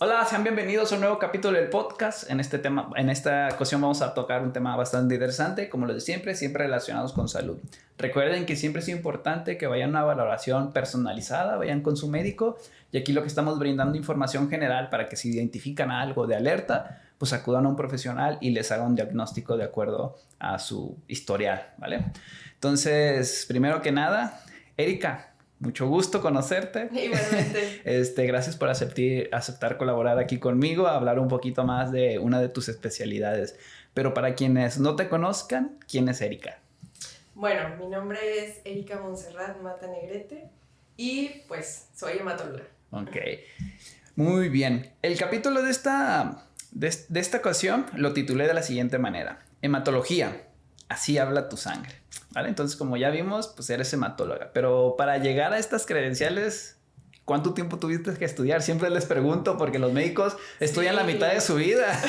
Hola, sean bienvenidos a un nuevo capítulo del podcast. En esta ocasión vamos a tocar un tema bastante interesante, como lo de siempre relacionados con salud. Recuerden que siempre es importante que vayan a una valoración personalizada, vayan con su médico, y aquí lo que estamos brindando información general para que si identifican algo de alerta, pues acudan a un profesional y les haga un diagnóstico de acuerdo a su historial, ¿vale? Entonces, primero que nada, Erika, mucho gusto conocerte. Igualmente. Gracias por aceptar colaborar aquí conmigo, a hablar un poquito más de una de tus especialidades. Pero para quienes no te conozcan, ¿quién es Erika? Bueno, mi nombre es Erika Montserrat Mata Negrete y pues soy hematóloga. Ok, muy bien. El capítulo de esta ocasión lo titulé de la siguiente manera: Hematología, así habla tu sangre. ¿Vale? Entonces, como ya vimos, pues eres hematóloga. Pero para llegar a estas credenciales, ¿cuánto tiempo tuviste que estudiar? Siempre les pregunto porque los médicos estudian la mitad de su vida.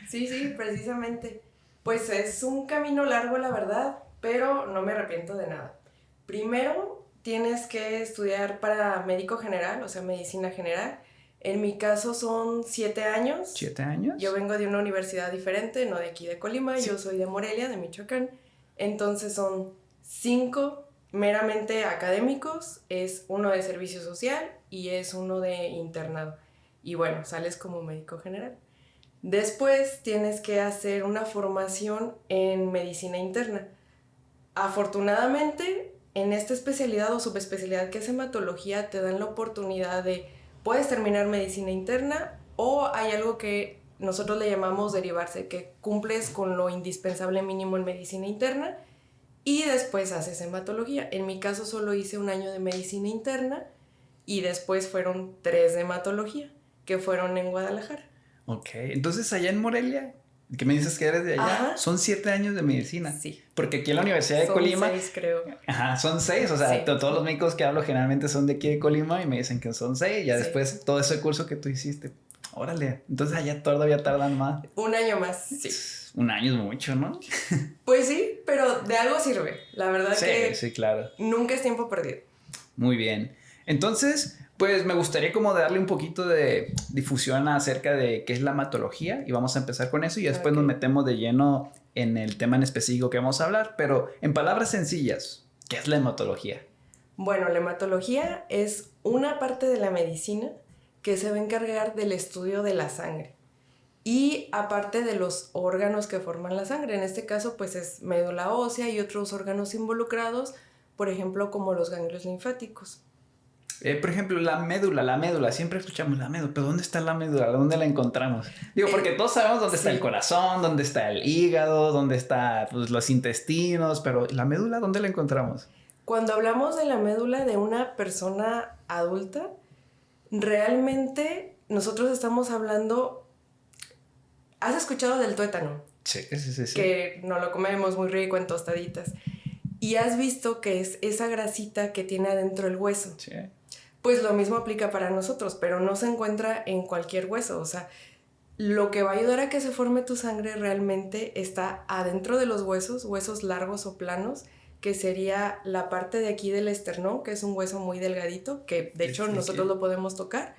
Sí, precisamente. Pues es un camino largo, la verdad, pero no me arrepiento de nada. Primero, tienes que estudiar para médico general, o sea, medicina general. En mi caso son 7 años. ¿7 años? Yo vengo de una universidad diferente, no de aquí de Colima, Sí. Yo soy de Morelia, de Michoacán. Entonces son 5 meramente académicos, es uno de servicio social y es uno de internado. Y bueno, sales como médico general. Después tienes que hacer una formación en medicina interna. Afortunadamente, en esta especialidad o subespecialidad que es hematología, te dan la oportunidad de, puedes terminar medicina interna o hay algo que nosotros le llamamos derivarse, que cumples con lo indispensable mínimo en medicina interna y después haces hematología. En mi caso solo hice 1 año de medicina interna y después fueron 3 de hematología, que fueron en Guadalajara. Ok, entonces allá en Morelia, que me dices que eres de allá, Ajá. son 7 años de medicina. Sí. Porque aquí en la Universidad de Colima... Son 6, creo. Ajá, son 6, o sea, Sí. todos los médicos que hablo generalmente son de aquí de Colima y me dicen que son 6, ya Sí. después todo ese curso que tú hiciste. Órale, entonces allá todavía tardan más. 1 año más, sí. 1 año es mucho, ¿no? Pues sí, pero de algo sirve. La verdad que Sí, claro. nunca es tiempo perdido. Muy bien. Entonces, pues me gustaría como darle un poquito de difusión acerca de qué es la hematología y vamos a empezar con eso y después nos metemos de lleno en el tema en específico que vamos a hablar, pero en palabras sencillas, ¿qué es la hematología? Bueno, la hematología es una parte de la medicina que se va a encargar del estudio de la sangre y aparte de los órganos que forman la sangre. En este caso, pues es médula ósea y otros órganos involucrados, por ejemplo, como los ganglios linfáticos. Por ejemplo, la médula, siempre escuchamos la médula, pero ¿dónde está la médula? ¿Dónde la encontramos? Digo, porque todos sabemos dónde está el corazón, dónde está el hígado, dónde están pues, los intestinos, pero ¿la médula dónde la encontramos? Cuando hablamos de la médula de una persona adulta, realmente nosotros estamos hablando... ¿Has escuchado del tuétano? Sí. Que nos lo comemos muy rico en tostaditas. Y has visto que es esa grasita que tiene adentro el hueso. Sí. Pues lo mismo aplica para nosotros, pero no se encuentra en cualquier hueso. O sea, lo que va a ayudar a que se forme tu sangre realmente está adentro de los huesos largos o planos, que sería la parte de aquí del esternón, que es un hueso muy delgadito, que de hecho nosotros lo podemos tocar.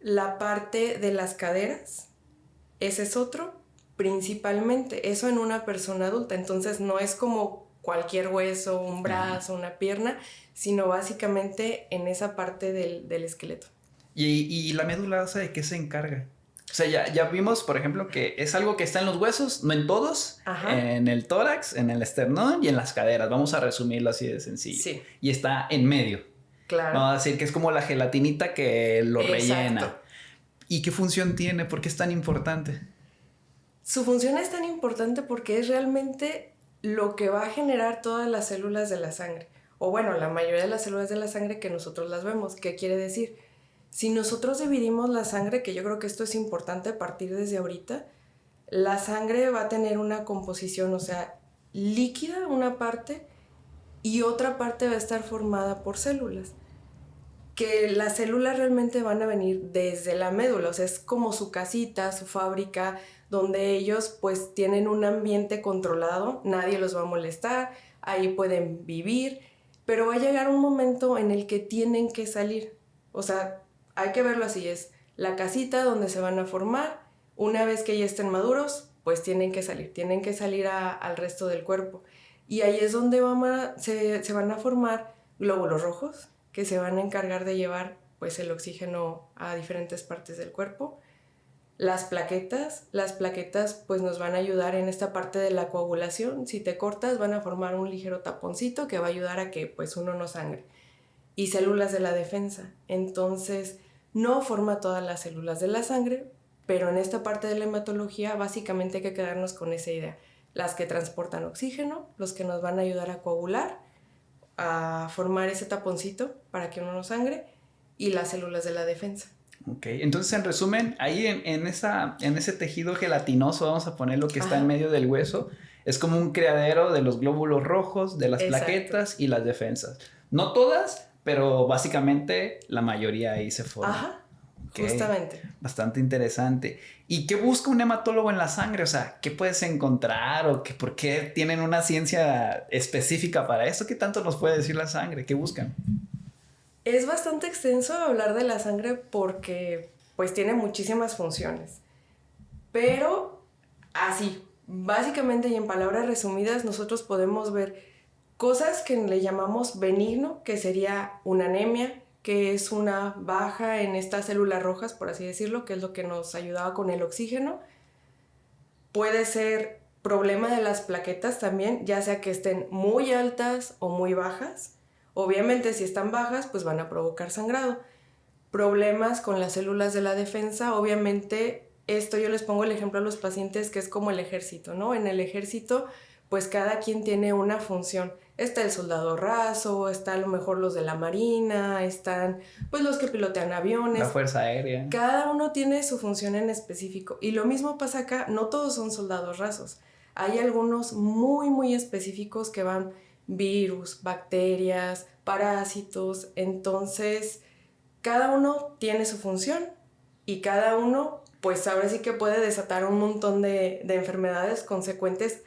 La parte de las caderas, ese es otro, principalmente. Eso en una persona adulta. Entonces no es como cualquier hueso, un brazo, una pierna, sino básicamente en esa parte del esqueleto. ¿Y la médula ósea de qué se encarga? O sea, ya vimos, por ejemplo, que es algo que está en los huesos, no en todos, en el tórax, en el esternón y en las caderas. Vamos a resumirlo así de sencillo. Sí. Y está en medio. Claro. Vamos a decir que es como la gelatinita que lo rellena. ¿Y qué función tiene? ¿Por qué es tan importante? Su función es tan importante porque es realmente lo que va a generar todas las células de la sangre. O bueno, la mayoría de las células de la sangre que nosotros las vemos. ¿Qué quiere decir? Si nosotros dividimos la sangre, que yo creo que esto es importante partir desde ahorita, la sangre va a tener una composición, o sea, líquida una parte y otra parte va a estar formada por células. Que las células realmente van a venir desde la médula, o sea, es como su casita, su fábrica, donde ellos pues tienen un ambiente controlado, nadie los va a molestar, ahí pueden vivir, pero va a llegar un momento en el que tienen que salir. O sea, hay que verlo así, es la casita donde se van a formar. Una vez que ya estén maduros, pues tienen que salir al resto del cuerpo. Y ahí es donde se van a formar glóbulos rojos, que se van a encargar de llevar pues el oxígeno a diferentes partes del cuerpo. Las plaquetas pues nos van a ayudar en esta parte de la coagulación. Si te cortas van a formar un ligero taponcito que va a ayudar a que pues uno no sangre. Y células de la defensa. Entonces no forma todas las células de la sangre, pero en esta parte de la hematología básicamente hay que quedarnos con esa idea. Las que transportan oxígeno, los que nos van a ayudar a coagular, a formar ese taponcito para que uno no sangre, y las células de la defensa. Ok, entonces en resumen, ahí en ese tejido gelatinoso, vamos a poner lo que está en medio del hueso, es como un criadero de los glóbulos rojos, de las plaquetas y las defensas. No todas, pero básicamente la mayoría ahí se forma. Ajá, okay. Justamente. Bastante interesante. ¿Y qué busca un hematólogo en la sangre? O sea, ¿qué puedes encontrar? ¿O por qué tienen una ciencia específica para eso? ¿Qué tanto nos puede decir la sangre? ¿Qué buscan? Es bastante extenso hablar de la sangre porque pues tiene muchísimas funciones. Pero así, básicamente y en palabras resumidas, nosotros podemos ver cosas que le llamamos benigno, que sería una anemia, que es una baja en estas células rojas, por así decirlo, que es lo que nos ayudaba con el oxígeno. Puede ser problema de las plaquetas también, ya sea que estén muy altas o muy bajas. Obviamente si están bajas, pues van a provocar sangrado. Problemas con las células de la defensa, obviamente esto yo les pongo el ejemplo a los pacientes que es como el ejército, ¿no? En el ejército, pues cada quien tiene una función. Está el soldado raso, está a lo mejor los de la marina, están pues los que pilotean aviones. La fuerza aérea. Cada uno tiene su función en específico. Y lo mismo pasa acá, no todos son soldados rasos. Hay algunos muy, muy específicos que van virus, bacterias, parásitos. Entonces, cada uno tiene su función y cada uno, pues ahora sí que puede desatar un montón de enfermedades consecuentes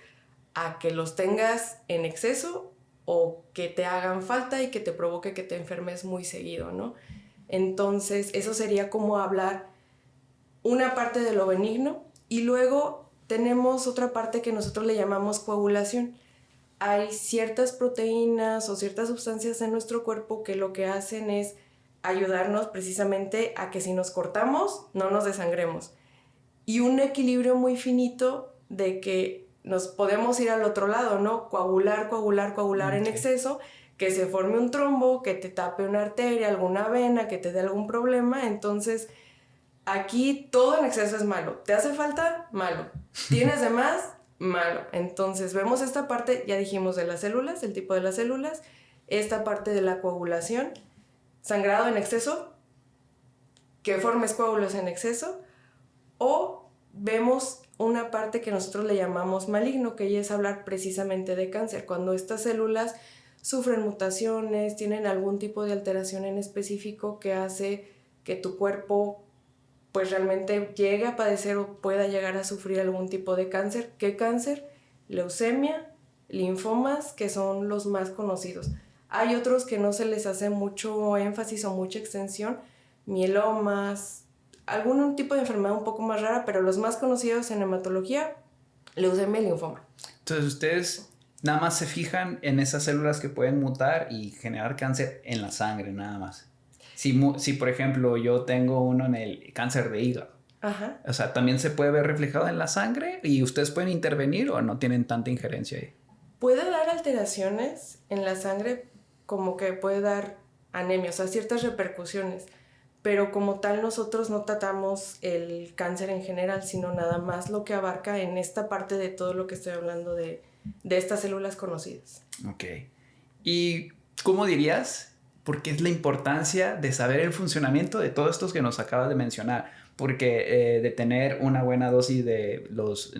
a que los tengas en exceso o que te hagan falta y que te provoque que te enfermes muy seguido, ¿no? Entonces, eso sería como hablar una parte de lo benigno y luego tenemos otra parte que nosotros le llamamos coagulación. Hay ciertas proteínas o ciertas sustancias en nuestro cuerpo que lo que hacen es ayudarnos precisamente a que si nos cortamos no nos desangremos. Y un equilibrio muy finito de que nos podemos ir al otro lado, ¿no? Coagular en exceso, que se forme un trombo, que te tape una arteria, alguna vena, que te dé algún problema. Entonces, aquí todo en exceso es malo. ¿Te hace falta? Malo. ¿Tienes de más? Malo. Entonces, vemos esta parte, ya dijimos, de las células, el tipo de las células, esta parte de la coagulación, sangrado en exceso, que formes coágulos en exceso, o vemos una parte que nosotros le llamamos maligno, que ya es hablar precisamente de cáncer, cuando estas células sufren mutaciones, tienen algún tipo de alteración en específico que hace que tu cuerpo pues realmente llegue a padecer o pueda llegar a sufrir algún tipo de cáncer. ¿Qué cáncer? Leucemia, linfomas, que son los más conocidos. Hay otros que no se les hace mucho énfasis o mucha extensión, mielomas, algún tipo de enfermedad un poco más rara, pero los más conocidos en hematología, leucemia y linfoma. Entonces ustedes nada más se fijan en esas células que pueden mutar y generar cáncer en la sangre, nada más. Si por ejemplo yo tengo uno en el cáncer de hígado, ajá, o sea, ¿también se puede ver reflejado en la sangre y ustedes pueden intervenir o no tienen tanta injerencia ahí? Puede dar alteraciones en la sangre, como que puede dar anemia, o sea, ciertas repercusiones, pero como tal nosotros no tratamos el cáncer en general, sino nada más lo que abarca en esta parte de todo lo que estoy hablando de estas células conocidas. Ok. ¿Y cómo dirías por qué es la importancia de saber el funcionamiento de todos estos que nos acabas de mencionar? Porque de tener una buena dosis de los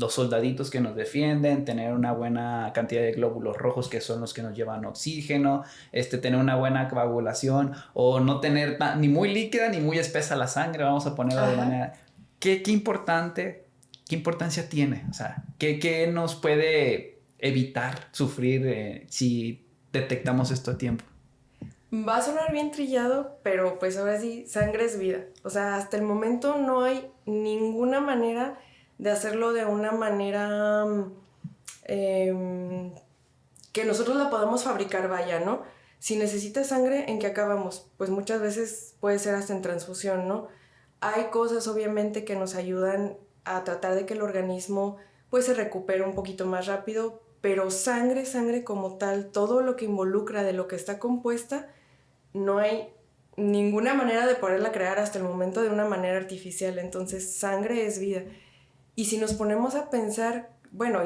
soldaditos que nos defienden, tener una buena cantidad de glóbulos rojos que son los que nos llevan oxígeno, tener una buena coagulación o no tener ni muy líquida ni muy espesa la sangre, vamos a ponerla de manera... ¿Qué importancia tiene? O sea, ¿qué nos puede evitar sufrir si detectamos esto a tiempo? Va a sonar bien trillado, pero pues ahora sí, sangre es vida. O sea, hasta el momento no hay ninguna manera de hacerlo de una manera que nosotros la podamos fabricar, vaya, ¿no? Si necesitas sangre, ¿en qué acabamos? Pues muchas veces puede ser hasta en transfusión, ¿no? Hay cosas obviamente que nos ayudan a tratar de que el organismo pues se recupere un poquito más rápido, pero sangre, sangre como tal, todo lo que involucra de lo que está compuesta, no hay ninguna manera de poderla crear hasta el momento de una manera artificial. Entonces, sangre es vida. Y si nos ponemos a pensar, bueno,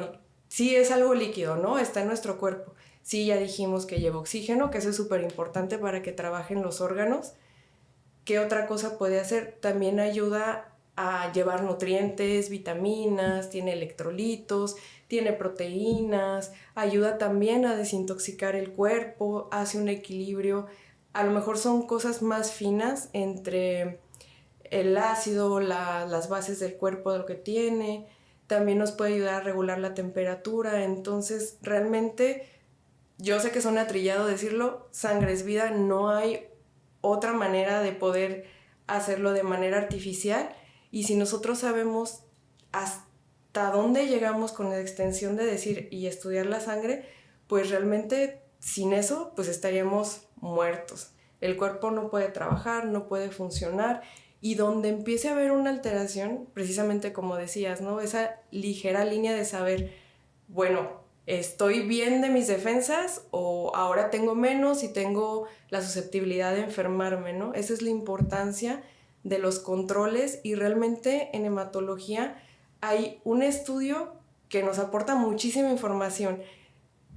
sí es algo líquido, ¿no? Está en nuestro cuerpo. Sí, ya dijimos que lleva oxígeno, que eso es súper importante para que trabajen los órganos. ¿Qué otra cosa puede hacer? También ayuda a llevar nutrientes, vitaminas, tiene electrolitos, tiene proteínas, ayuda también a desintoxicar el cuerpo, hace un equilibrio. A lo mejor son cosas más finas entre el ácido, las bases del cuerpo de lo que tiene. También nos puede ayudar a regular la temperatura. Entonces, realmente, yo sé que suena trillado decirlo, sangre es vida, no hay otra manera de poder hacerlo de manera artificial. Y si nosotros sabemos hasta dónde llegamos con la extensión de decir y estudiar la sangre, pues realmente sin eso, pues estaríamos muertos. El cuerpo no puede trabajar, no puede funcionar, y donde empiece a haber una alteración, precisamente como decías, ¿no? Esa ligera línea de saber, bueno, estoy bien de mis defensas o ahora tengo menos y tengo la susceptibilidad de enfermarme, ¿no? Esa es la importancia de los controles, y realmente en hematología hay un estudio que nos aporta muchísima información,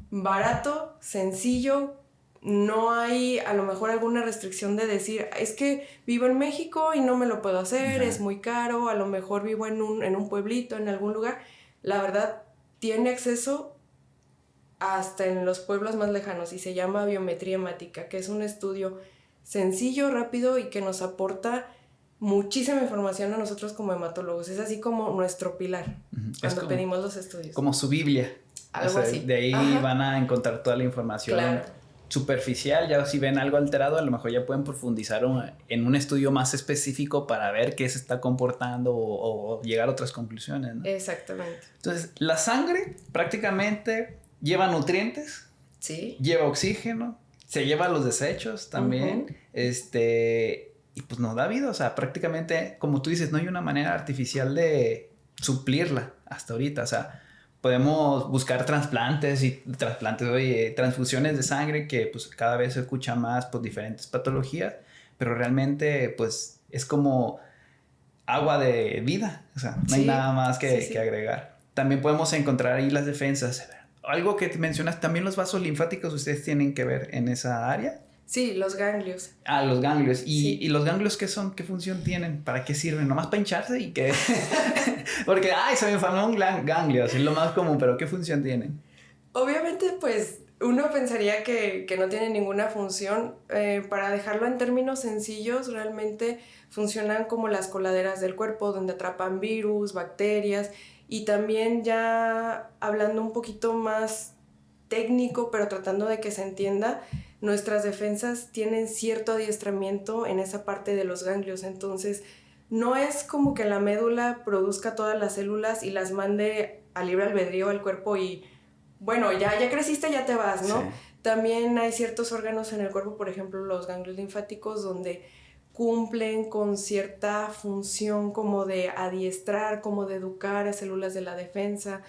barato, sencillo. No hay a lo mejor alguna restricción de decir, es que vivo en México y no me lo puedo hacer, es muy caro, a lo mejor vivo en un pueblito, en algún lugar. La verdad, tiene acceso hasta en los pueblos más lejanos, y se llama biometría hemática, que es un estudio sencillo, rápido y que nos aporta muchísima información a nosotros como hematólogos. Es así como nuestro pilar cuando pedimos los estudios. Como su Biblia. Algo así. De ahí van a encontrar toda la información superficial. Ya si ven algo alterado, a lo mejor ya pueden profundizar en un estudio más específico para ver qué se está comportando o llegar a otras conclusiones, ¿no? Exactamente. Entonces, la sangre prácticamente lleva nutrientes, sí, lleva oxígeno, se lleva los desechos también, y pues nos da vida. O sea, prácticamente, como tú dices, no hay una manera artificial de suplirla hasta ahorita. O sea, podemos buscar transfusiones de sangre, que pues cada vez se escucha más por diferentes patologías, pero realmente pues es como agua de vida. O sea, no hay nada más que agregar. También podemos encontrar ahí las defensas. Algo que mencionas, también los vasos linfáticos, ¿ustedes tienen que ver en esa área? Sí, los ganglios. Ah, los ganglios. ¿Y los ganglios qué son? ¿Qué función tienen? ¿Para qué sirven? ¿Nomás para hincharse? ¿Y qué? Porque, se me enfermó un ganglio, es lo más común, pero ¿qué función tienen? Obviamente, pues, uno pensaría que no tiene ninguna función. Para dejarlo en términos sencillos, realmente funcionan como las coladeras del cuerpo, donde atrapan virus, bacterias, y también ya hablando un poquito más técnico, pero tratando de que se entienda, nuestras defensas tienen cierto adiestramiento en esa parte de los ganglios. Entonces, no es como que la médula produzca todas las células y las mande a libre albedrío al cuerpo y, bueno, ya creciste, ya te vas, ¿no? Sí. También hay ciertos órganos en el cuerpo, por ejemplo, los ganglios linfáticos, donde cumplen con cierta función como de adiestrar, como de educar a células de la defensa.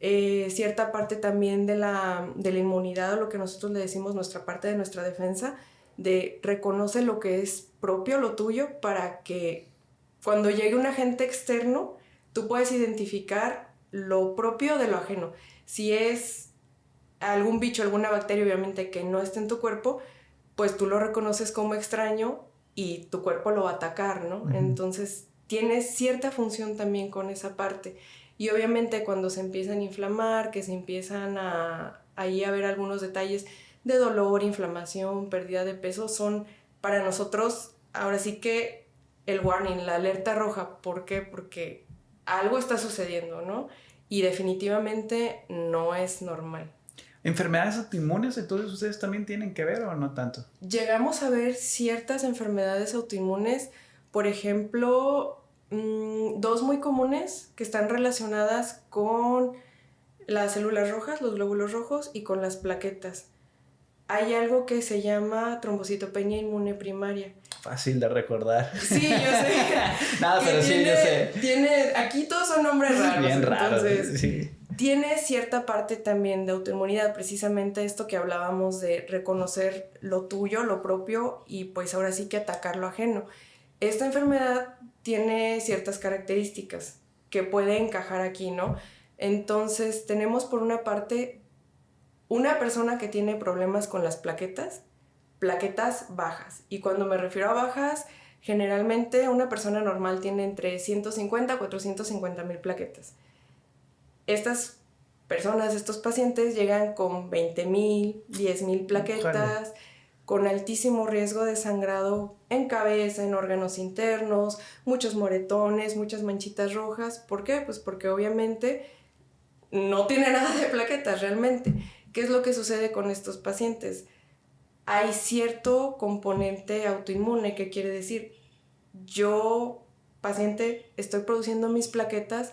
Cierta parte también de la inmunidad, o lo que nosotros le decimos nuestra parte de nuestra defensa, de reconoce lo que es propio, lo tuyo, para que cuando llegue un agente externo, tú puedes identificar lo propio de lo ajeno. Si es algún bicho, alguna bacteria, obviamente, que no esté en tu cuerpo, pues tú lo reconoces como extraño y tu cuerpo lo va a atacar, ¿no? Uh-huh. Entonces, tiene cierta función también con esa parte. Y obviamente cuando se empiezan a inflamar, que se empiezan ahí a ver algunos detalles de dolor, inflamación, pérdida de peso, son para nosotros ahora sí que el warning, la alerta roja. ¿Por qué? Porque algo está sucediendo, ¿no? Y definitivamente no es normal. ¿Enfermedades autoinmunes entonces ustedes también tienen que ver o no tanto? Llegamos a ver ciertas enfermedades autoinmunes, por ejemplo, dos muy comunes que están relacionadas con las células rojas, los glóbulos rojos, y con las plaquetas. Hay algo que se llama trombocitopenia inmune primaria. Fácil de recordar. Sí, yo sé. Nada, pero sí, yo sé. Aquí todos son nombres raros. Bien raros, entonces, sí. tiene cierta parte también de autoinmunidad, precisamente esto que hablábamos de reconocer lo tuyo, lo propio, y pues ahora sí que atacar lo ajeno. Esta enfermedad tiene ciertas características que puede encajar aquí, ¿no? Entonces tenemos por una parte una persona que tiene problemas con las plaquetas bajas. Y cuando me refiero a bajas, generalmente una persona normal tiene entre 150 a 450 mil plaquetas. Estas personas, estos pacientes llegan con 20,000, 10,000 plaquetas, con altísimo riesgo de sangrado en cabeza, en órganos internos, muchos moretones, muchas manchitas rojas. ¿Por qué? Pues porque obviamente no tiene nada de plaquetas realmente. ¿Qué es lo que sucede con estos pacientes? Hay cierto componente autoinmune, que quiere decir, yo, paciente, estoy produciendo mis plaquetas,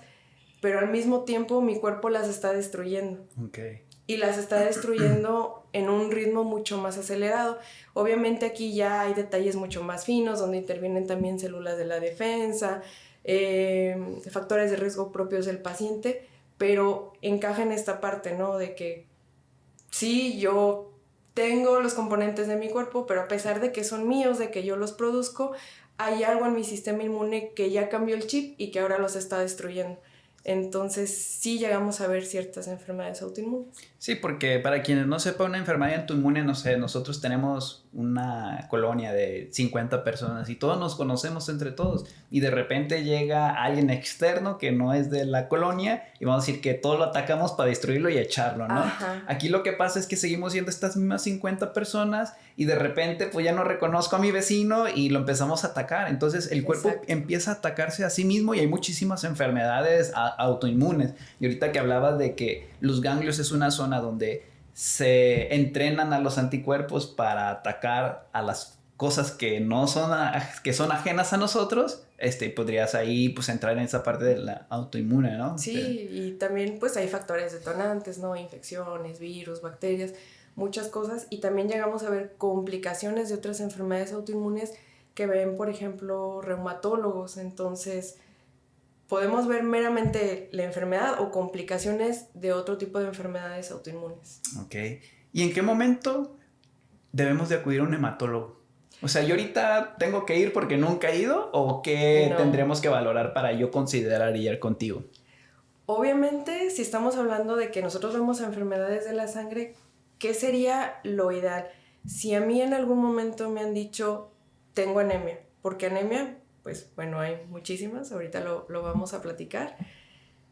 pero al mismo tiempo mi cuerpo las está destruyendo. Okay. Y las está destruyendo en un ritmo mucho más acelerado. Obviamente aquí ya hay detalles mucho más finos, donde intervienen también células de la defensa, factores de riesgo propios del paciente, pero encaja en esta parte, ¿no? De que sí, yo tengo los componentes de mi cuerpo, pero a pesar de que son míos, de que yo los produzco, hay algo en mi sistema inmune que ya cambió el chip y que ahora los está destruyendo. Entonces sí llegamos a ver ciertas enfermedades autoinmunes. Sí, porque para quienes no sepan, una enfermedad autoinmune, no sé, nosotros tenemos una colonia de 50 personas y todos nos conocemos entre todos, y de repente llega alguien externo que no es de la colonia y vamos a decir que todos lo atacamos para destruirlo y echarlo, ¿no? Ajá. Aquí lo que pasa es que seguimos siendo estas mismas 50 personas y de repente pues ya no reconozco a mi vecino y lo empezamos a atacar. Entonces el cuerpo empieza a atacarse a sí mismo y hay muchísimas enfermedades autoinmunes. Y ahorita que hablabas de que los ganglios es una zona donde se entrenan a los anticuerpos para atacar a las cosas que no son, que son ajenas a nosotros, podrías ahí pues entrar en esa parte de la autoinmune, ¿no? Sí, y también pues hay factores detonantes, ¿no? Infecciones, virus, bacterias, muchas cosas, y también llegamos a ver complicaciones de otras enfermedades autoinmunes que ven, por ejemplo, reumatólogos. Entonces podemos ver meramente la enfermedad o complicaciones de otro tipo de enfermedades autoinmunes. Ok. ¿Y en qué momento debemos de acudir a un hematólogo? O sea, ¿yo ahorita tengo que ir porque nunca he ido? ¿O qué tendremos que valorar para yo considerar ir contigo? Obviamente, si estamos hablando de que nosotros vemos enfermedades de la sangre, ¿qué sería lo ideal? Si a mí en algún momento me han dicho, tengo anemia, porque anemia, pues bueno, hay muchísimas, ahorita lo vamos a platicar.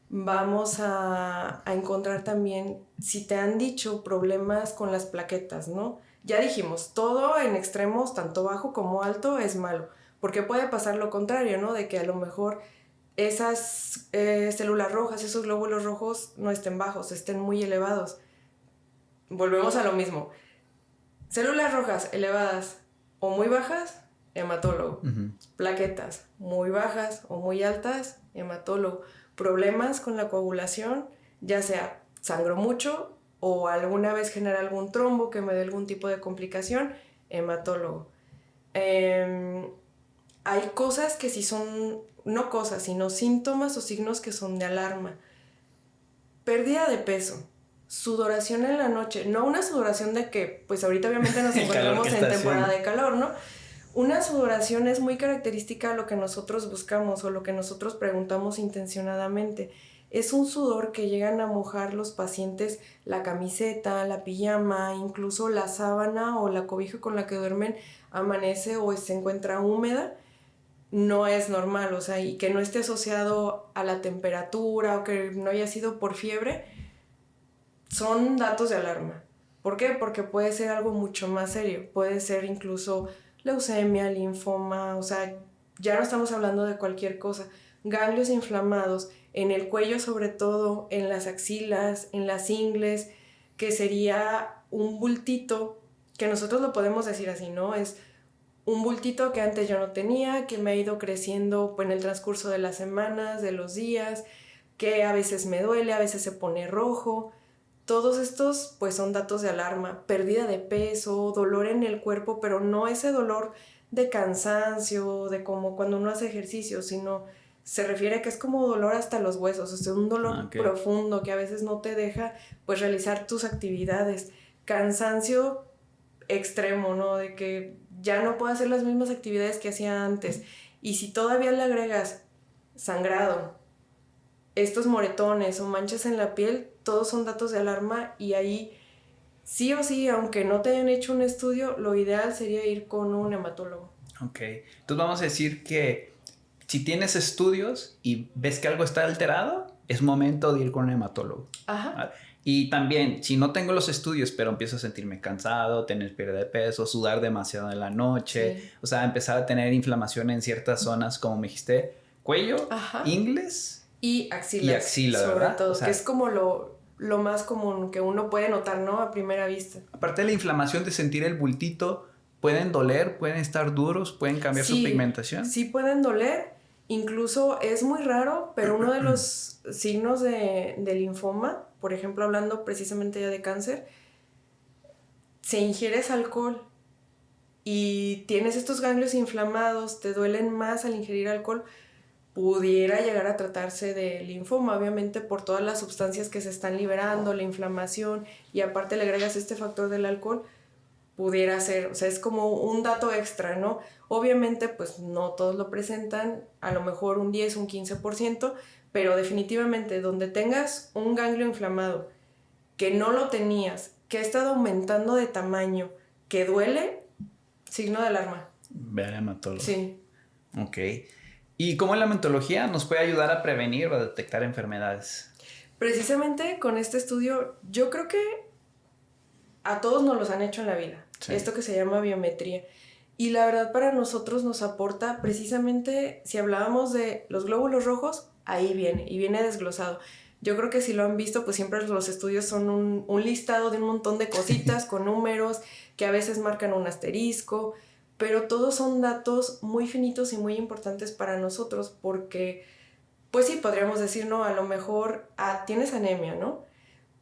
Vamos a encontrar también, si te han dicho problemas con las plaquetas, ¿no? Ya dijimos, todo en extremos, tanto bajo como alto, es malo, porque puede pasar lo contrario, ¿no? De que a lo mejor esas células rojas, esos glóbulos rojos no estén bajos, estén muy elevados. Volvemos a lo mismo. Células rojas elevadas o muy bajas, hematólogo. Plaquetas muy bajas o muy altas, hematólogo. Problemas con la coagulación, ya sea sangro mucho o alguna vez genera algún trombo que me dé algún tipo de complicación, hematólogo. Hay cosas que sí son, no cosas, sino síntomas o signos que son de alarma. Pérdida de peso, sudoración en la noche, no una sudoración de que, pues ahorita obviamente nos encontramos en temporada de calor, ¿no? Una sudoración es muy característica a lo que nosotros buscamos o lo que nosotros preguntamos intencionadamente. Es un sudor que llegan a mojar los pacientes la camiseta, la pijama, incluso la sábana o la cobija con la que duermen amanece o se encuentra húmeda. No es normal, o sea, y que no esté asociado a la temperatura o que no haya sido por fiebre, son datos de alarma. ¿Por qué? Porque puede ser algo mucho más serio, puede ser incluso leucemia, linfoma, o sea, ya no estamos hablando de cualquier cosa. Ganglios inflamados, en el cuello sobre todo, en las axilas, en las ingles, que sería un bultito, que nosotros lo podemos decir así, ¿no? Es un bultito que antes yo no tenía, que me ha ido creciendo en el transcurso de las semanas, de los días, que a veces me duele, a veces se pone rojo. Todos estos pues son datos de alarma, pérdida de peso, dolor en el cuerpo, pero no ese dolor de cansancio, de como cuando uno hace ejercicio, sino se refiere a que es como dolor hasta los huesos, o sea, un dolor profundo que a veces no te deja pues realizar tus actividades. Cansancio extremo, ¿no? De que ya no puedo hacer las mismas actividades que hacía antes. Y si todavía le agregas sangrado, estos moretones o manchas en la piel, todos son datos de alarma y ahí sí o sí, aunque no te hayan hecho un estudio, lo ideal sería ir con un hematólogo. Ok, entonces vamos a decir que si tienes estudios y ves que algo está alterado, es momento de ir con un hematólogo. Ajá. ¿Vale? Y también, si no tengo los estudios, pero empiezo a sentirme cansado, tener pérdida de peso, sudar demasiado en la noche, sí. O sea, empezar a tener inflamación en ciertas zonas, como me dijiste, cuello, ajá, ingles y axilas, sobre ¿verdad? Todo, o sea, que es como lo más común que uno puede notar, ¿no? A primera vista. Aparte de la inflamación de sentir el bultito, pueden doler, pueden estar duros, pueden cambiar su pigmentación. Sí pueden doler, incluso es muy raro, pero uno de los signos de linfoma, por ejemplo, hablando precisamente ya de cáncer, si ingieres alcohol y tienes estos ganglios inflamados, te duelen más al ingerir alcohol, pudiera llegar a tratarse de linfoma, obviamente por todas las sustancias que se están liberando, la inflamación, y aparte le agregas este factor del alcohol, pudiera ser, o sea, es como un dato extra, ¿no? Obviamente, pues no todos lo presentan, a lo mejor un 10, un 15%, pero definitivamente donde tengas un ganglio inflamado, que no lo tenías, que ha estado aumentando de tamaño, que duele, signo de alarma. Ve al hematólogo. Sí. Ok. ¿Y cómo la hematología nos puede ayudar a prevenir o a detectar enfermedades? Precisamente con este estudio, yo creo que a todos nos los han hecho en la vida, sí. Esto que se llama biometría. Y la verdad para nosotros nos aporta precisamente, si hablábamos de los glóbulos rojos, ahí viene, y viene desglosado. Yo creo que si lo han visto, pues siempre los estudios son un listado de un montón de cositas con números que a veces marcan un asterisco, pero todos son datos muy finitos y muy importantes para nosotros porque, pues sí, podríamos decir, no, a lo mejor tienes anemia, ¿no?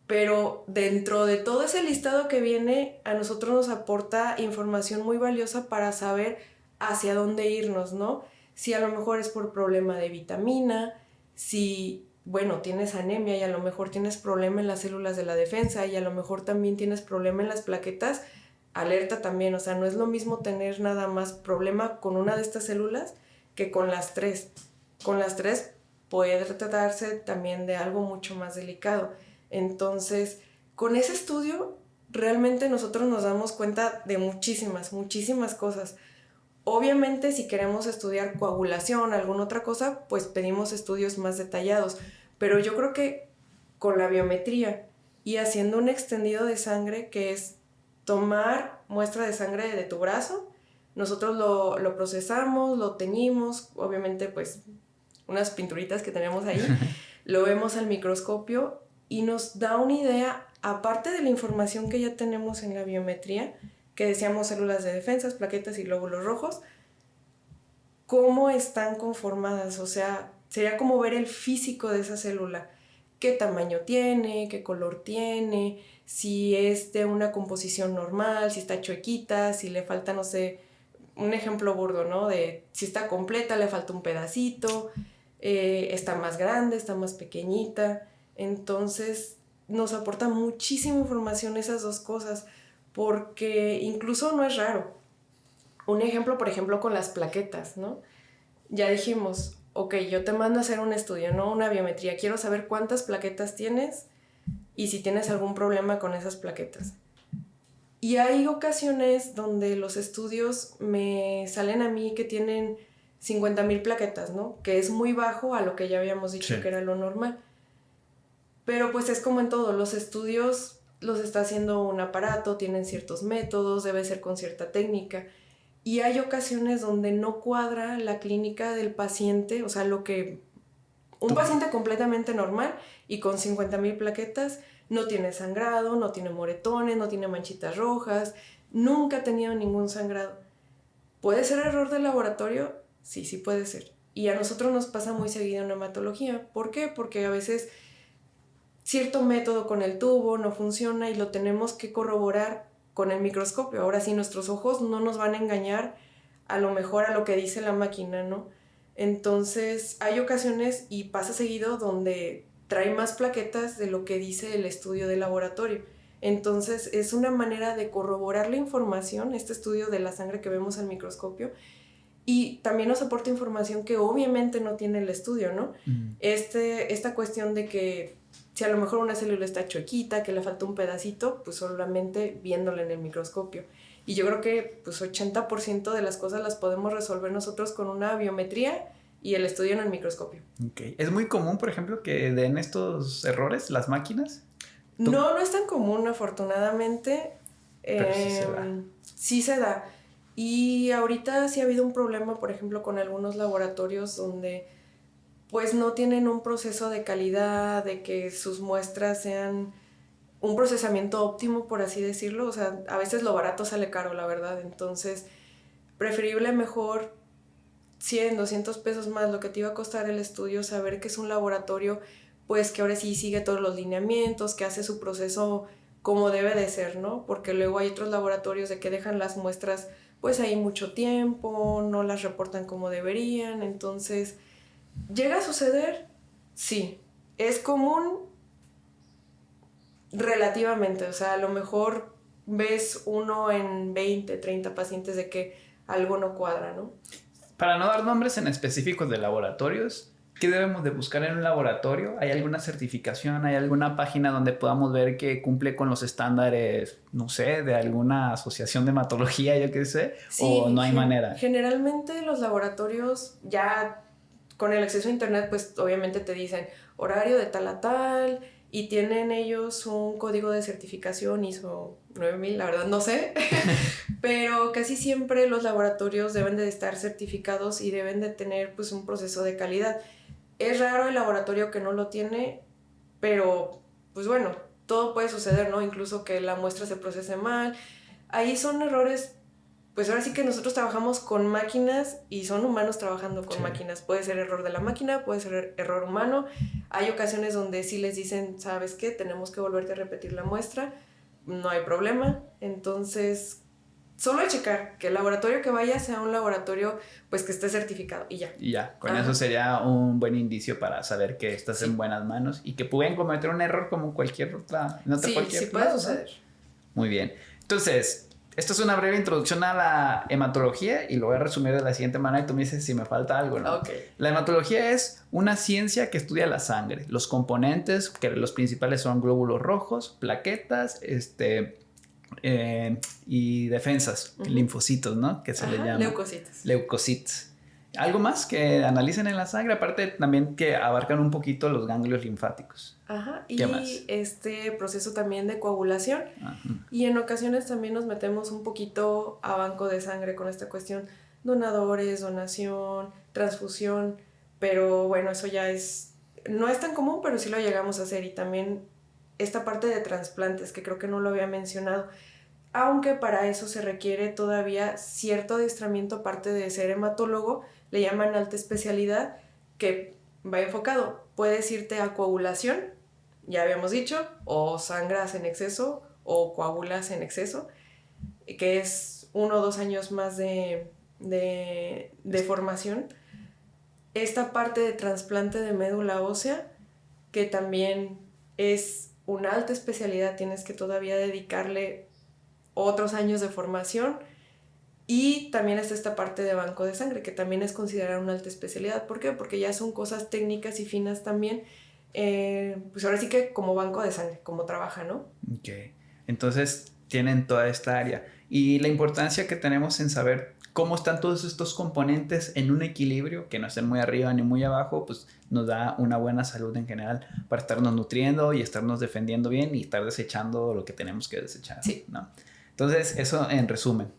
Pero dentro de todo ese listado que viene, a nosotros nos aporta información muy valiosa para saber hacia dónde irnos, ¿no? Si a lo mejor es por problema de vitamina, si, bueno, tienes anemia y a lo mejor tienes problema en las células de la defensa y a lo mejor también tienes problema en las plaquetas, alerta también, o sea, no es lo mismo tener nada más problema con una de estas células que con las tres. Con las tres puede tratarse también de algo mucho más delicado. Entonces, con ese estudio, realmente nosotros nos damos cuenta de muchísimas cosas. Obviamente, si queremos estudiar coagulación, alguna otra cosa, pues pedimos estudios más detallados. Pero yo creo que con la biometría y haciendo un extendido de sangre, que es tomar muestra de sangre de tu brazo, nosotros lo procesamos, lo teñimos, obviamente pues unas pinturitas que tenemos ahí, lo vemos al microscopio y nos da una idea, aparte de la información que ya tenemos en la biometría, que decíamos células de defensa, plaquetas y glóbulos rojos, cómo están conformadas, o sea, sería como ver el físico de esa célula, qué tamaño tiene, qué color tiene, si es de una composición normal, si está chuequita, si le falta, no sé, un ejemplo burdo, ¿no? De si está completa, le falta un pedacito, está más grande, está más pequeñita. Entonces nos aporta muchísima información esas dos cosas, porque incluso no es raro. Un ejemplo, por ejemplo, con las plaquetas, ¿no? Ya dijimos, ok, yo te mando a hacer un estudio, ¿no? Una biometría. Quiero saber cuántas plaquetas tienes y si tienes algún problema con esas plaquetas. Y hay ocasiones donde los estudios me salen a mí que tienen 50,000 plaquetas, ¿no? Que es muy bajo a lo que ya habíamos dicho, sí, que era lo normal. Pero pues es como en todo, los estudios los está haciendo un aparato, tienen ciertos métodos, debe ser con cierta técnica. Y hay ocasiones donde no cuadra la clínica del paciente, o sea, lo que un paciente completamente normal y con 50,000 plaquetas no tiene sangrado, no tiene moretones, no tiene manchitas rojas, nunca ha tenido ningún sangrado. ¿Puede ser error de laboratorio? Sí, sí puede ser. Y a nosotros nos pasa muy seguido en hematología. ¿Por qué? Porque a veces cierto método con el tubo no funciona y lo tenemos que corroborar con el microscopio. Ahora sí, nuestros ojos no nos van a engañar a lo mejor a lo que dice la máquina, ¿no? Entonces hay ocasiones y pasa seguido donde trae más plaquetas de lo que dice el estudio de laboratorio. Entonces es una manera de corroborar la información, este estudio de la sangre que vemos al microscopio, y también nos aporta información que obviamente no tiene el estudio, ¿no? Esta cuestión de que si a lo mejor una célula está chuequita, que le falta un pedacito, pues solamente viéndola en el microscopio. Y yo creo que pues 80% de las cosas las podemos resolver nosotros con una biometría y el estudio en el microscopio. Okay. ¿Es muy común, por ejemplo, que den estos errores las máquinas? No es tan común, afortunadamente. Pero sí se da. Sí se da. Y ahorita sí ha habido un problema, por ejemplo, con algunos laboratorios donde pues no tienen un proceso de calidad, de que sus muestras sean un procesamiento óptimo, por así decirlo. O sea, a veces lo barato sale caro, la verdad. Entonces, preferible mejor 100, 200 pesos más lo que te iba a costar el estudio, saber que es un laboratorio, pues que ahora sí sigue todos los lineamientos, que hace su proceso como debe de ser, ¿no? Porque luego hay otros laboratorios de que dejan las muestras pues ahí mucho tiempo, no las reportan como deberían. Entonces, ¿llega a suceder? Sí. ¿Es común? Relativamente. O sea, a lo mejor ves uno en 20, 30 pacientes de que algo no cuadra, ¿no? Para no dar nombres en específicos de laboratorios, ¿qué debemos de buscar en un laboratorio? ¿Hay alguna certificación? ¿Hay alguna página donde podamos ver que cumple con los estándares, no sé, de alguna asociación de hematología, yo qué sé? Sí, ¿o no hay manera? Generalmente los laboratorios ya con el acceso a internet pues obviamente te dicen horario de tal a tal y tienen ellos un código de certificación ISO 9000, la verdad no sé, pero casi siempre los laboratorios deben de estar certificados y deben de tener pues un proceso de calidad. Es raro el laboratorio que no lo tiene, pero pues bueno, todo puede suceder, ¿no? Incluso que la muestra se procese mal. Ahí son errores, pues ahora sí que nosotros trabajamos con máquinas y son humanos trabajando con máquinas. Puede ser error de la máquina, puede ser error humano. Hay ocasiones donde sí les dicen, ¿sabes qué? Tenemos que volverte a repetir la muestra. No hay problema. Entonces, solo checar que el laboratorio que vaya sea un laboratorio pues que esté certificado y ya. Y ya, con eso sería un buen indicio para saber que estás en buenas manos y que pueden cometer un error como cualquier otra. Sí puede suceder. Muy bien. Entonces, esto es una breve introducción a la hematología y lo voy a resumir de la siguiente manera y tú me dices si me falta algo, ¿no? Okay. La hematología es una ciencia que estudia la sangre. Los componentes, que los principales son glóbulos rojos, plaquetas, y defensas, linfocitos, ¿no? Que se le llama. Leucocitos. ¿Algo más que analicen en la sangre? Aparte también que abarcan un poquito los ganglios linfáticos. ¿Qué más? Este proceso también de coagulación. Y en ocasiones también nos metemos un poquito a banco de sangre con esta cuestión. Donadores, donación, transfusión. Pero bueno, eso ya no es tan común, pero sí lo llegamos a hacer. Y también esta parte de trasplantes, que creo que no lo había mencionado. Aunque para eso se requiere todavía cierto adiestramiento, aparte de ser hematólogo, le llaman alta especialidad, que va enfocado. Puedes irte a coagulación, ya habíamos dicho, o sangras en exceso, o coagulas en exceso, que es 1 o 2 años más de formación. Esta parte de trasplante de médula ósea, que también es una alta especialidad, tienes que todavía dedicarle otros años de formación. Y también está esta parte de banco de sangre, que también es considerada una alta especialidad. ¿Por qué? Porque ya son cosas técnicas y finas también. Pues ahora sí que como banco de sangre, como trabaja, ¿no? Ok. Entonces tienen toda esta área. Y la importancia que tenemos en saber cómo están todos estos componentes en un equilibrio, que no estén muy arriba ni muy abajo, pues nos da una buena salud en general para estarnos nutriendo y estarnos defendiendo bien y estar desechando lo que tenemos que desechar. Sí. ¿No? Entonces, eso en resumen.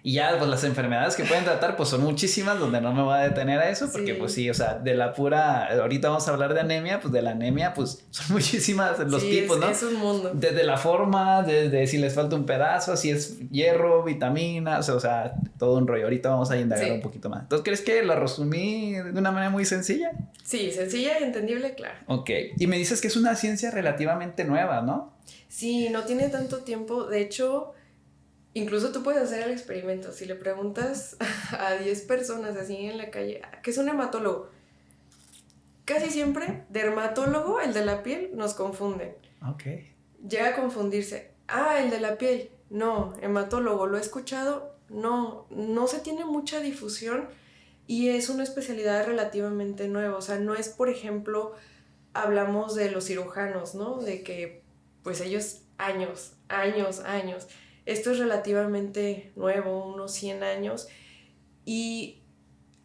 Y ya, pues las enfermedades que pueden tratar, pues son muchísimas, donde no me voy a detener a eso, porque pues sí, o sea, de la pura, ahorita vamos a hablar de anemia, pues de la anemia, pues son muchísimas los tipos, ¿no? Es un mundo. Desde la forma, desde si les falta un pedazo, si es hierro, vitaminas, o sea, todo un rollo. Ahorita vamos a indagar un poquito más. Entonces, ¿crees que la resumí de una manera muy sencilla? Sí, sencilla y entendible, claro. Ok, y me dices que es una ciencia relativamente nueva, ¿no? Sí, no tiene tanto tiempo, de hecho... Incluso tú puedes hacer el experimento. Si le preguntas a 10 personas así en la calle, ¿qué es un hematólogo? Casi siempre, dermatólogo, el de la piel, nos confunden. Ok. Llega a confundirse. El de la piel. No, hematólogo, ¿lo he escuchado? No, no se tiene mucha difusión y es una especialidad relativamente nueva. O sea, no es, por ejemplo, hablamos de los cirujanos, ¿no? De que, pues ellos años. Esto es relativamente nuevo, unos 100 años, y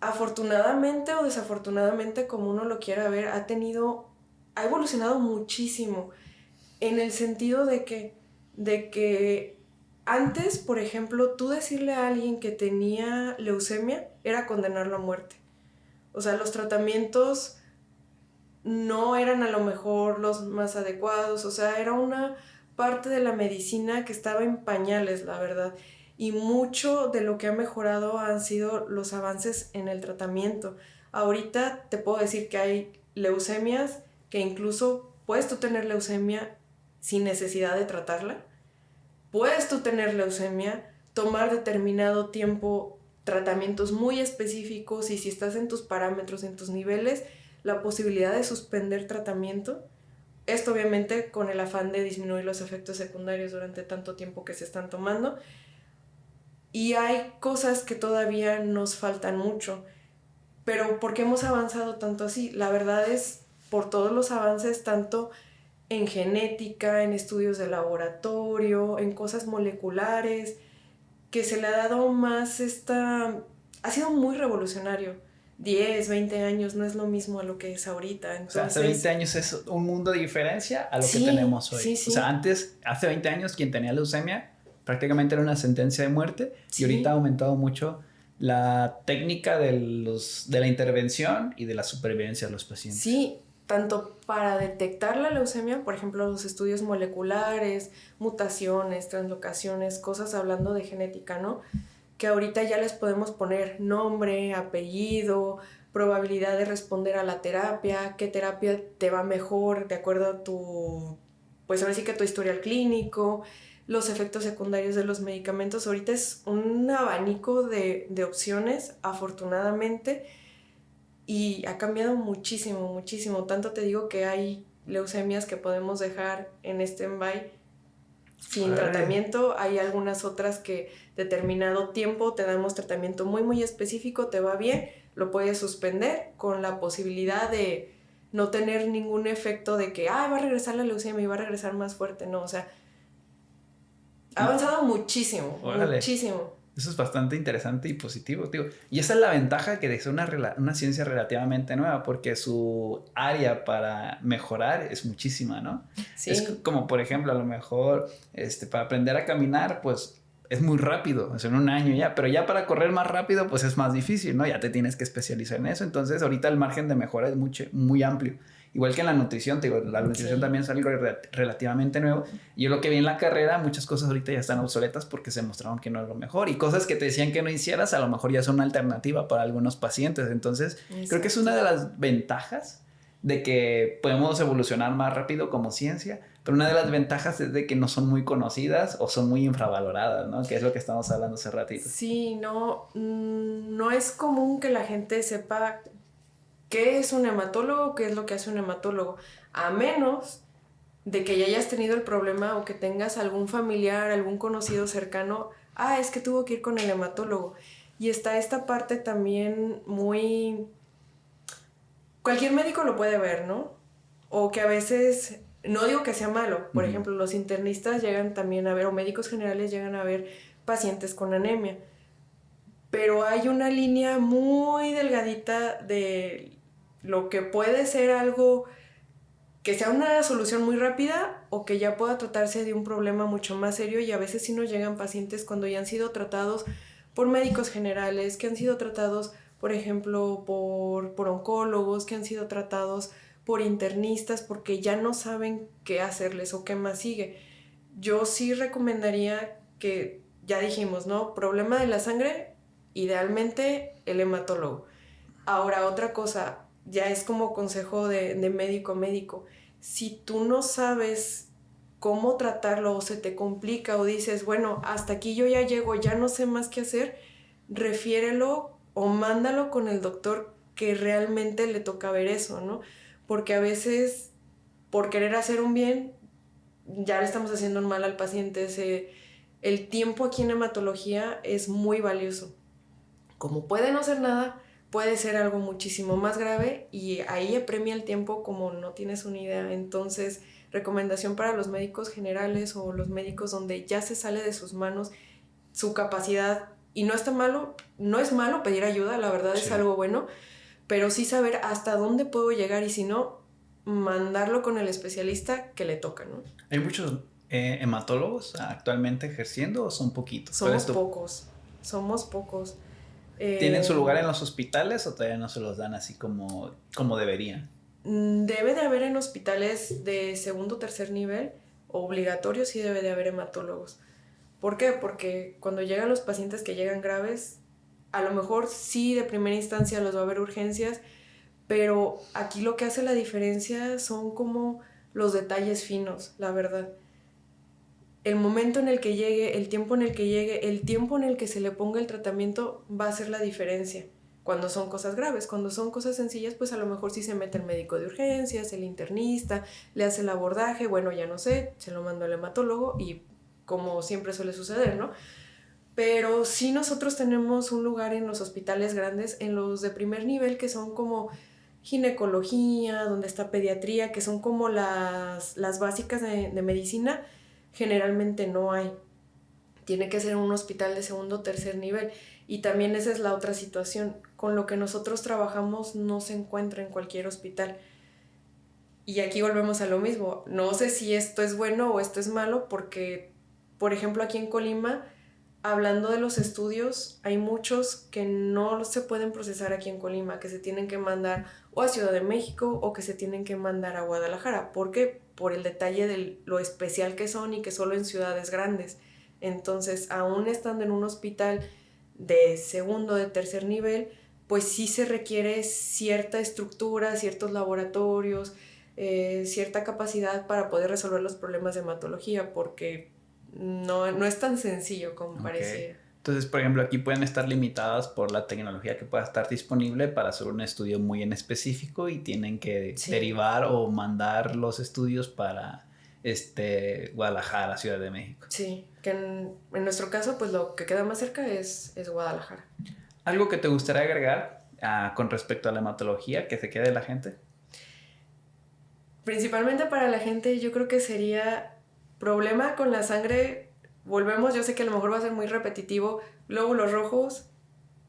afortunadamente o desafortunadamente, como uno lo quiera ver, ha evolucionado muchísimo, en el sentido de que antes, por ejemplo, tú decirle a alguien que tenía leucemia era condenarlo a muerte. O sea, los tratamientos no eran a lo mejor los más adecuados, o sea, era una parte de la medicina que estaba en pañales, la verdad. Y mucho de lo que ha mejorado han sido los avances en el tratamiento. Ahorita te puedo decir que hay leucemias que incluso puedes tú tener leucemia sin necesidad de tratarla. Puedes tú tener leucemia, tomar determinado tiempo tratamientos muy específicos y si estás en tus parámetros, en tus niveles, la posibilidad de suspender tratamiento. Esto obviamente con el afán de disminuir los efectos secundarios durante tanto tiempo que se están tomando. Y hay cosas que todavía nos faltan mucho. Pero ¿por qué hemos avanzado tanto así? La verdad es por todos los avances, tanto en genética, en estudios de laboratorio, en cosas moleculares, que se le ha dado más ha sido muy revolucionario. 10, 20 años no es lo mismo a lo que es ahorita. Entonces... O sea, hace 20 años es un mundo de diferencia a lo que tenemos hoy. Sí, sí. O sea, hace 20 años, quien tenía leucemia prácticamente era una sentencia de muerte. Sí. Y ahorita ha aumentado mucho la técnica de la intervención y de la supervivencia de los pacientes. Sí, tanto para detectar la leucemia, por ejemplo, los estudios moleculares, mutaciones, translocaciones, cosas hablando de genética, ¿no? Que ahorita ya les podemos poner nombre, apellido, probabilidad de responder a la terapia, qué terapia te va mejor de acuerdo a pues ahora sí que tu historial clínico, los efectos secundarios de los medicamentos. Ahorita es un abanico de opciones, afortunadamente, y ha cambiado muchísimo, muchísimo. Tanto te digo que hay leucemias que podemos dejar en stand-by sin tratamiento. Hay algunas otras que determinado tiempo te damos tratamiento muy, muy específico, te va bien, lo puedes suspender con la posibilidad de no tener ningún efecto de que, va a regresar la leucemia y va a regresar más fuerte. No, o sea, ha avanzado muchísimo, muchísimo. Eso es bastante interesante y positivo, tío. Y esa es la ventaja que es una ciencia relativamente nueva, porque su área para mejorar es muchísima, ¿no? Sí. Es como, por ejemplo, a lo mejor para aprender a caminar, pues es muy rápido, es en un año ya, pero ya para correr más rápido, pues es más difícil, ¿no? Ya te tienes que especializar en eso. Entonces, ahorita el margen de mejora es muy amplio. Igual que en la nutrición, te digo, la nutrición también es algo relativamente nuevo. Yo lo que vi en la carrera, muchas cosas ahorita ya están obsoletas porque se mostraron que no es lo mejor. Y cosas que te decían que no hicieras, a lo mejor ya son una alternativa para algunos pacientes. Entonces, creo que es una de las ventajas de que podemos evolucionar más rápido como ciencia, pero una de las ventajas es de que no son muy conocidas o son muy infravaloradas, ¿no? Que es lo que estamos hablando hace ratito. Sí, no es común que la gente sepa qué es un hematólogo, qué es lo que hace un hematólogo, a menos de que ya hayas tenido el problema o que tengas algún familiar, algún conocido cercano, es que tuvo que ir con el hematólogo. Y está esta parte también muy... Cualquier médico lo puede ver, ¿no? O que a veces, no digo que sea malo, por ejemplo, los internistas llegan también a ver, o médicos generales llegan a ver pacientes con anemia, pero hay una línea muy delgadita de lo que puede ser algo que sea una solución muy rápida o que ya pueda tratarse de un problema mucho más serio, y a veces sí nos llegan pacientes cuando ya han sido tratados por médicos generales, que han sido tratados, por ejemplo, por oncólogos, que han sido tratados por internistas, porque ya no saben qué hacerles o qué más sigue. Yo sí recomendaría que, ya dijimos, ¿no? Problema de la sangre, idealmente el hematólogo. Ahora, otra cosa, ya es como consejo de médico a médico. Si tú no sabes cómo tratarlo o se te complica o dices, bueno, hasta aquí yo ya llego, ya no sé más qué hacer, refiérelo o mándalo con el doctor que realmente le toca ver eso, ¿no? Porque a veces, por querer hacer un bien, ya le estamos haciendo un mal al paciente. El tiempo aquí en hematología es muy valioso. Como puede no ser nada, puede ser algo muchísimo más grave y ahí apremia el tiempo como no tienes una idea. Entonces, recomendación para los médicos generales o los médicos donde ya se sale de sus manos su capacidad, y no está malo, no es malo pedir ayuda, la verdad es algo bueno, pero sí saber hasta dónde puedo llegar y si no, mandarlo con el especialista que le toca, ¿no? ¿Hay muchos hematólogos actualmente ejerciendo o son poquitos? Somos pocos. ¿Tienen su lugar en los hospitales o todavía no se los dan así como deberían? Debe de haber en hospitales de segundo o tercer nivel, obligatorio sí debe de haber hematólogos. ¿Por qué? Porque cuando llegan los pacientes que llegan graves, a lo mejor sí de primera instancia los va a haber urgencias, pero aquí lo que hace la diferencia son como los detalles finos, la verdad. El momento en el que llegue, el tiempo en el que llegue, el tiempo en el que se le ponga el tratamiento va a hacer la diferencia. Cuando son cosas graves, cuando son cosas sencillas, pues a lo mejor sí se mete el médico de urgencias, el internista, le hace el abordaje, bueno, ya no sé, se lo mando al hematólogo y como siempre suele suceder, ¿no? Pero sí nosotros tenemos un lugar en los hospitales grandes, en los de primer nivel, que son como ginecología, donde está pediatría, que son como las básicas de medicina, generalmente no hay. Tiene que ser un hospital de segundo o tercer nivel. Y también esa es la otra situación. Con lo que nosotros trabajamos no se encuentra en cualquier hospital. Y aquí volvemos a lo mismo. No sé si esto es bueno o esto es malo, porque, por ejemplo, aquí en Colima, hablando de los estudios, hay muchos que no se pueden procesar aquí en Colima, que se tienen que mandar o a Ciudad de México o que se tienen que mandar a Guadalajara. ¿Por qué? Por el detalle de lo especial que son y que solo en ciudades grandes. Entonces, aún estando en un hospital de segundo, de tercer nivel, pues sí se requiere cierta estructura, ciertos laboratorios, cierta capacidad para poder resolver los problemas de hematología, porque no es tan sencillo como parece. Entonces, por ejemplo, aquí pueden estar limitadas por la tecnología que pueda estar disponible para hacer un estudio muy en específico y tienen que derivar o mandar los estudios para Guadalajara, Ciudad de México. Sí, que en nuestro caso, pues lo que queda más cerca es Guadalajara. ¿Algo que te gustaría agregar con respecto a la hematología que se quede la gente? Principalmente para la gente, yo creo que sería problema con la sangre. Volvemos, yo sé que a lo mejor va a ser muy repetitivo: glóbulos rojos,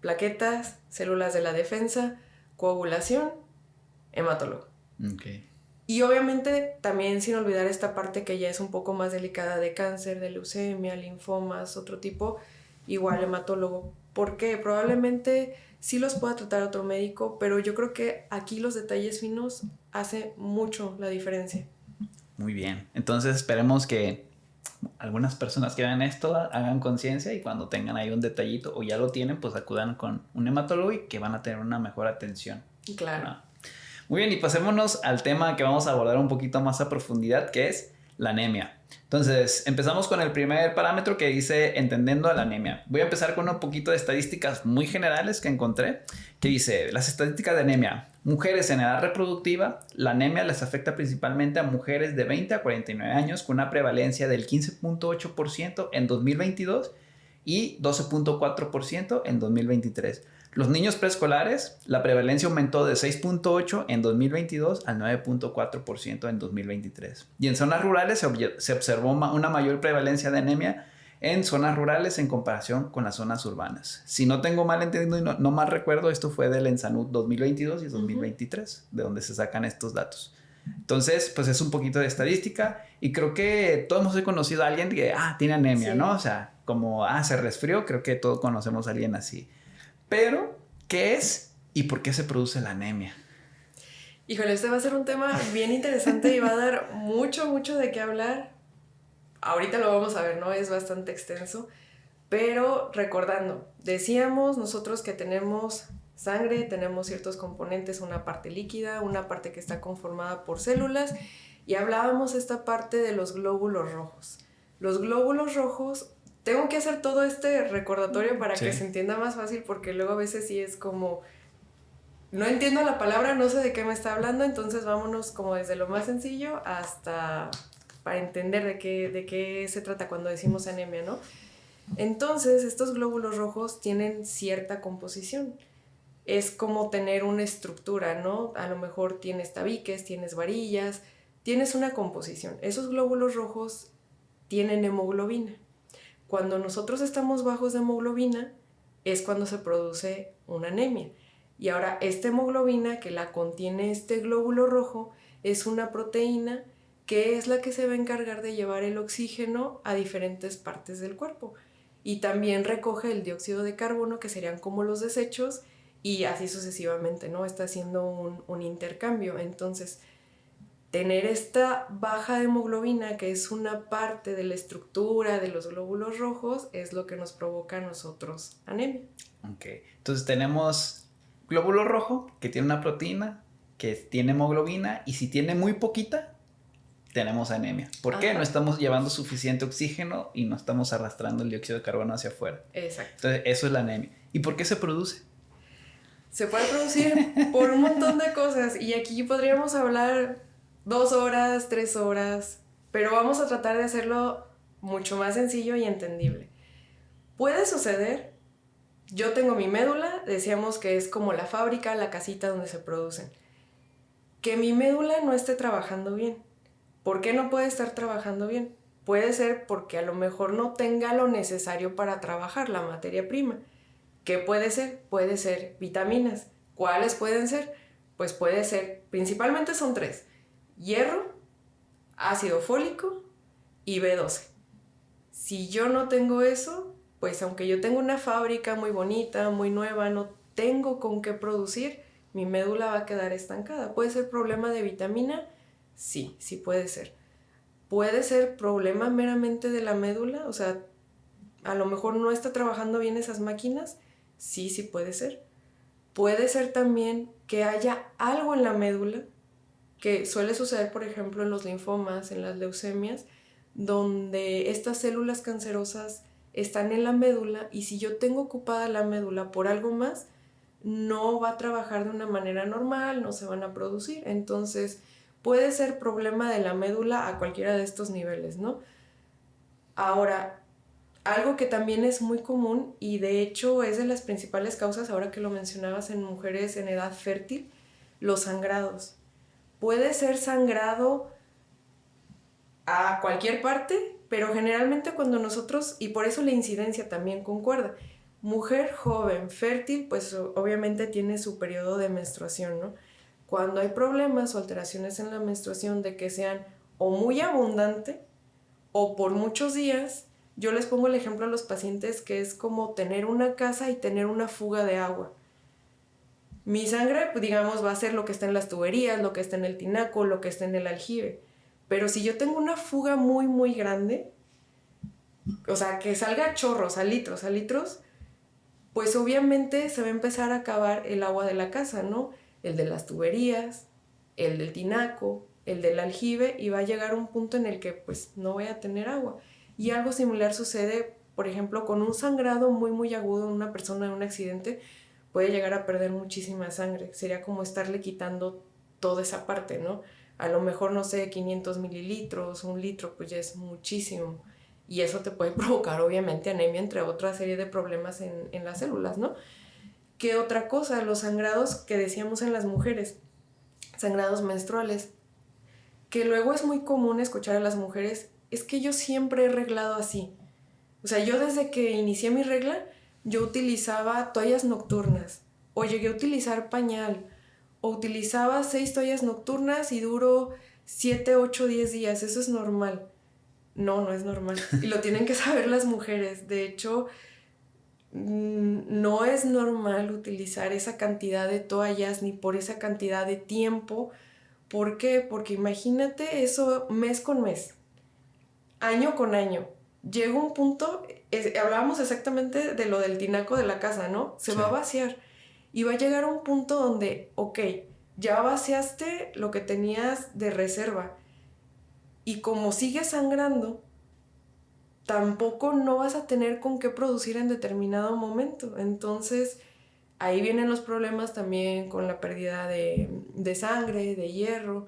plaquetas, células de la defensa, coagulación, hematólogo. Okay. Y obviamente también sin olvidar esta parte que ya es un poco más delicada de cáncer, de leucemia, linfomas, otro tipo, igual hematólogo. Porque probablemente sí los pueda tratar otro médico, pero yo creo que aquí los detalles finos hace mucho la diferencia. Muy bien. Entonces esperemos que algunas personas que vean esto hagan conciencia y cuando tengan ahí un detallito o ya lo tienen, pues acudan con un hematólogo y que van a tener una mejor atención. Claro. ¿No? Muy bien, y pasémonos al tema que vamos a abordar un poquito más a profundidad, que es la anemia. Entonces, empezamos con el primer parámetro que dice entendiendo a la anemia. Voy a empezar con un poquito de estadísticas muy generales que encontré, que dice, las estadísticas de anemia. Mujeres en edad reproductiva, la anemia les afecta principalmente a mujeres de 20 a 49 años con una prevalencia del 15.8% en 2022 y 12.4% en 2023. Los niños preescolares, la prevalencia aumentó de 6.8 en 2022 al 9.4% en 2023. Y en zonas rurales se observó una mayor prevalencia de anemia en zonas rurales en comparación con las zonas urbanas. Si no tengo mal entendido y no mal recuerdo, esto fue del ENSANUD 2022 y 2023, de donde se sacan estos datos. Entonces, pues es un poquito de estadística y creo que todos hemos conocido a alguien que tiene anemia, ¿no? O sea, como, se resfrió, creo que todos conocemos a alguien así. Pero, ¿qué es y por qué se produce la anemia? Híjole, este va a ser un tema bien interesante y va a dar mucho, mucho de qué hablar. Ahorita lo vamos a ver, ¿no? Es bastante extenso. Pero recordando, decíamos nosotros que tenemos sangre, tenemos ciertos componentes, una parte líquida, una parte que está conformada por células, y hablábamos esta parte de los glóbulos rojos. Los glóbulos rojos, tengo que hacer todo este recordatorio para que se entienda más fácil, porque luego a veces sí es como, no entiendo la palabra, no sé de qué me está hablando, entonces vámonos como desde lo más sencillo hasta para entender de qué se trata cuando decimos anemia, ¿no? Entonces, estos glóbulos rojos tienen cierta composición. Es como tener una estructura, ¿no? A lo mejor tienes tabiques, tienes varillas, tienes una composición. Esos glóbulos rojos tienen hemoglobina. Cuando nosotros estamos bajos de hemoglobina, es cuando se produce una anemia. Y ahora, esta hemoglobina que la contiene este glóbulo rojo es una proteína que es la que se va a encargar de llevar el oxígeno a diferentes partes del cuerpo. Y también recoge el dióxido de carbono, que serían como los desechos, y así sucesivamente, ¿no? Está haciendo un intercambio. Entonces, tener esta baja hemoglobina, que es una parte de la estructura de los glóbulos rojos, es lo que nos provoca a nosotros anemia. Ok, entonces tenemos glóbulo rojo, que tiene una proteína, que tiene hemoglobina, y si tiene muy poquita, tenemos anemia. ¿Por qué? No estamos llevando suficiente oxígeno y no estamos arrastrando el dióxido de carbono hacia afuera. Exacto. Entonces, eso es la anemia. ¿Y por qué se produce? Se puede producir por un montón de cosas, y aquí podríamos hablar 2 horas, 3 horas, pero vamos a tratar de hacerlo mucho más sencillo y entendible. Puede suceder, yo tengo mi médula, decíamos que es como la fábrica, la casita donde se producen, que mi médula no esté trabajando bien. ¿Por qué no puede estar trabajando bien? Puede ser porque a lo mejor no tenga lo necesario para trabajar, la materia prima. ¿Qué puede ser? Puede ser vitaminas. ¿Cuáles pueden ser? Pues puede ser, principalmente son 3: hierro, ácido fólico y B12. Si yo no tengo eso, pues aunque yo tenga una fábrica muy bonita, muy nueva, no tengo con qué producir, mi médula va a quedar estancada. ¿Puede ser problema de vitamina? Sí, sí puede ser. ¿Puede ser problema meramente de la médula? O sea, a lo mejor no está trabajando bien esas máquinas. Sí, sí puede ser. Puede ser también que haya algo en la médula, que suele suceder, por ejemplo, en los linfomas, en las leucemias, donde estas células cancerosas están en la médula, y si yo tengo ocupada la médula por algo más, no va a trabajar de una manera normal, no se van a producir. Entonces, puede ser problema de la médula a cualquiera de estos niveles, ¿no? Ahora, algo que también es muy común, y de hecho es de las principales causas, ahora que lo mencionabas, en mujeres en edad fértil, los sangrados. Puede ser sangrado a cualquier parte, pero generalmente cuando nosotros, y por eso la incidencia también concuerda, mujer joven, fértil, pues obviamente tiene su periodo de menstruación, ¿no? Cuando hay problemas o alteraciones en la menstruación de que sean o muy abundante o por muchos días, yo les pongo el ejemplo a los pacientes que es como tener una casa y tener una fuga de agua. Mi sangre, digamos, va a ser lo que está en las tuberías, lo que está en el tinaco, lo que está en el aljibe. Pero si yo tengo una fuga muy, muy grande, o sea, que salga chorros, a litros, pues obviamente se va a empezar a acabar el agua de la casa, ¿no? El de las tuberías, el del tinaco, el del aljibe, y va a llegar un punto en el que pues no voy a tener agua. Y algo similar sucede, por ejemplo, con un sangrado muy, muy agudo en una persona en un accidente, puede llegar a perder muchísima sangre. Sería como estarle quitando toda esa parte, ¿no? A lo mejor, no sé, 500 mililitros, 1 litro, pues ya es muchísimo. Y eso te puede provocar, obviamente, anemia, entre otra serie de problemas en las células, ¿no? ¿Qué otra cosa? Los sangrados que decíamos en las mujeres, sangrados menstruales, que luego es muy común escuchar a las mujeres, es que yo siempre he reglado así. O sea, yo desde que inicié mi regla, yo utilizaba toallas nocturnas, o llegué a utilizar pañal, o utilizaba 6 toallas nocturnas y duró 7, 8, 10 días, eso es normal. No, no es normal. Y lo tienen que saber las mujeres. De hecho, no es normal utilizar esa cantidad de toallas ni por esa cantidad de tiempo. ¿Por qué? Porque imagínate eso mes con mes, año con año. Llega un punto, hablábamos exactamente de lo del tinaco de la casa, ¿no? Se va a vaciar y va a llegar a un punto donde, ok, ya vaciaste lo que tenías de reserva y como sigue sangrando, tampoco no vas a tener con qué producir en determinado momento. Entonces, ahí vienen los problemas también con la pérdida de sangre, de hierro.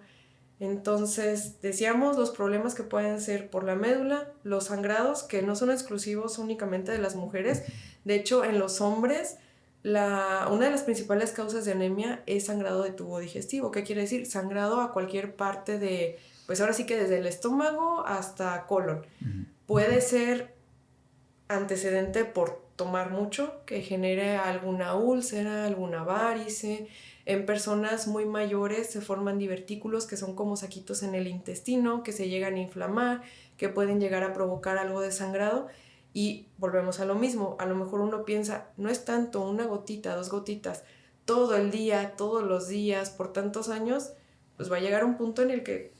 Entonces, decíamos los problemas que pueden ser por la médula, los sangrados, que no son exclusivos únicamente de las mujeres. De hecho, en los hombres, una de las principales causas de anemia es sangrado de tubo digestivo. ¿Qué quiere decir? Sangrado a cualquier parte de, pues ahora sí que desde el estómago hasta colon. Puede ser antecedente por tomar mucho, que genere alguna úlcera, alguna varice. En personas muy mayores se forman divertículos que son como saquitos en el intestino, que se llegan a inflamar, que pueden llegar a provocar algo de sangrado. Y volvemos a lo mismo, a lo mejor uno piensa, no es tanto, una gotita, 2 gotitas, todo el día, todos los días, por tantos años, pues va a llegar un punto en el que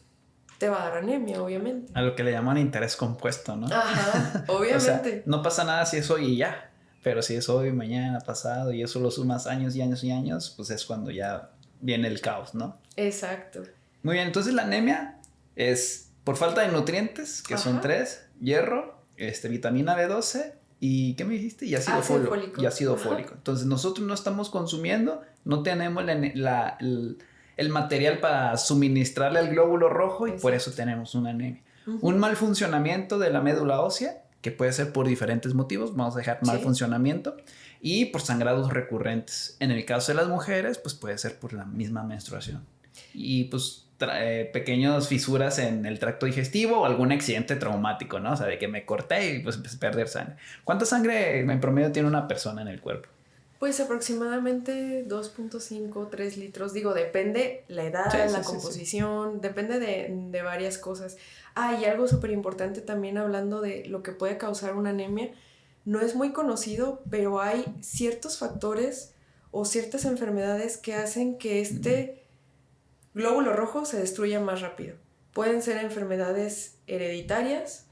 te va a dar anemia, obviamente. A lo que le llaman interés compuesto, ¿no? Ajá, obviamente. O sea, no pasa nada si es hoy y ya, pero si es hoy, mañana, pasado, y eso lo sumas años y años y años, pues es cuando ya viene el caos, ¿no? Exacto. Muy bien, entonces la anemia es por falta de nutrientes, que son 3, hierro, vitamina B12 y ¿qué me dijiste? Y ácido fólico. Y ácido fólico. Entonces nosotros no estamos consumiendo, no tenemos el material para suministrarle al glóbulo rojo y por eso tenemos una anemia. Un mal funcionamiento de la médula ósea, que puede ser por diferentes motivos, vamos a dejar mal funcionamiento, y por sangrados recurrentes. En el caso de las mujeres, pues puede ser por la misma menstruación. Y pues pequeñas fisuras en el tracto digestivo o algún accidente traumático, ¿no? O sea, de que me corté y pues empecé a perder sangre. ¿Cuánta sangre en promedio tiene una persona en el cuerpo? Pues aproximadamente 2.5, 3 litros. Digo, depende la edad, la composición, depende de varias cosas. Y algo súper importante también hablando de lo que puede causar una anemia. No es muy conocido, pero hay ciertos factores o ciertas enfermedades que hacen que este glóbulo rojo se destruya más rápido. Pueden ser enfermedades hereditarias,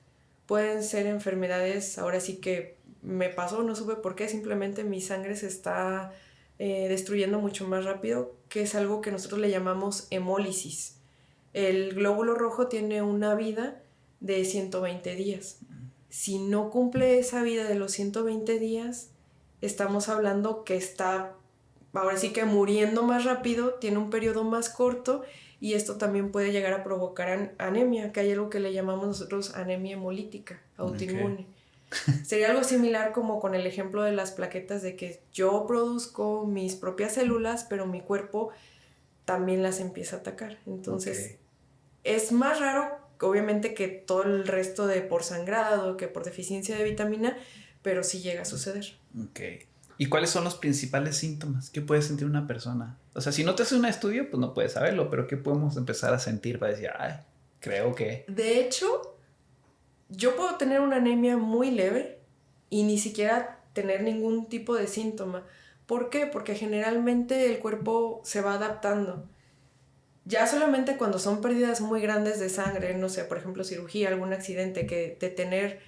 pueden ser enfermedades, ahora sí que me pasó, no supe por qué, simplemente mi sangre se está destruyendo mucho más rápido, que es algo que nosotros le llamamos hemólisis. El glóbulo rojo tiene una vida de 120 días. Si no cumple esa vida de los 120 días, estamos hablando que está, ahora sí que muriendo más rápido, tiene un periodo más corto y esto también puede llegar a provocar anemia, que hay algo que le llamamos nosotros anemia hemolítica, autoinmune. Sería algo similar como con el ejemplo de las plaquetas, de que yo produzco mis propias células, pero mi cuerpo también las empieza a atacar. Entonces, es más raro, obviamente, que todo el resto de por sangrado, que por deficiencia de vitamina, pero sí llega a suceder. Ok. ¿Y cuáles son los principales síntomas que puede sentir una persona? O sea, si no te haces un estudio, pues no puedes saberlo, pero ¿qué podemos empezar a sentir para decir, ay, creo que... De hecho, yo puedo tener una anemia muy leve y ni siquiera tener ningún tipo de síntoma. ¿Por qué? Porque generalmente el cuerpo se va adaptando. Ya solamente cuando son pérdidas muy grandes de sangre, no sé, por ejemplo, cirugía, algún accidente, que de tener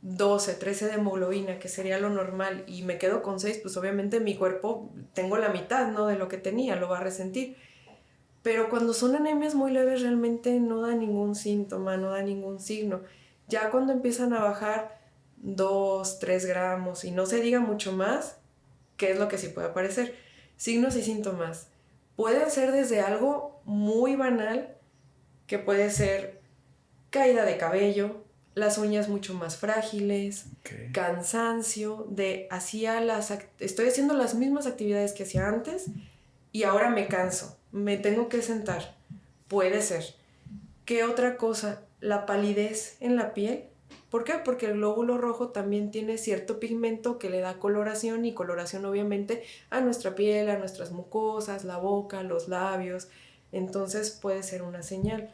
12, 13 de hemoglobina, que sería lo normal, y me quedo con 6, pues obviamente mi cuerpo, tengo la mitad, ¿no?, de lo que tenía, lo va a resentir. Pero cuando son anemias muy leves realmente no da ningún síntoma, no da ningún signo. Ya cuando empiezan a bajar 2, 3 gramos y no se diga mucho más, ¿qué es lo que sí puede aparecer? Signos y síntomas. Pueden ser desde algo muy banal, que puede ser caída de cabello, las uñas mucho más frágiles, cansancio, estoy haciendo las mismas actividades que hacía antes y ahora me canso, me tengo que sentar. Puede ser. ¿Qué otra cosa? La palidez en la piel. ¿Por qué? Porque el glóbulo rojo también tiene cierto pigmento que le da coloración, y coloración obviamente a nuestra piel, a nuestras mucosas, la boca, los labios. Entonces puede ser una señal.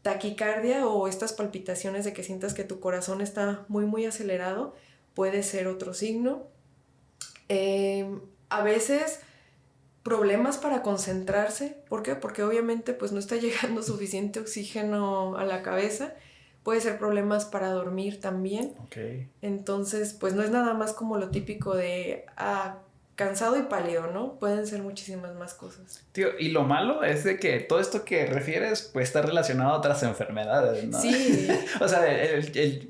taquicardia o estas palpitaciones de que sientas que tu corazón está muy, muy acelerado, puede ser otro signo. A veces problemas para concentrarse. ¿Por qué? Porque obviamente pues no está llegando suficiente oxígeno a la cabeza. Puede ser problemas para dormir también. Okay. Entonces pues no es nada más como lo típico de cansado y pálido, ¿no? Pueden ser muchísimas más cosas. Tío, y lo malo es de que todo esto que refieres puede estar relacionado a otras enfermedades, ¿no? Sí. O sea,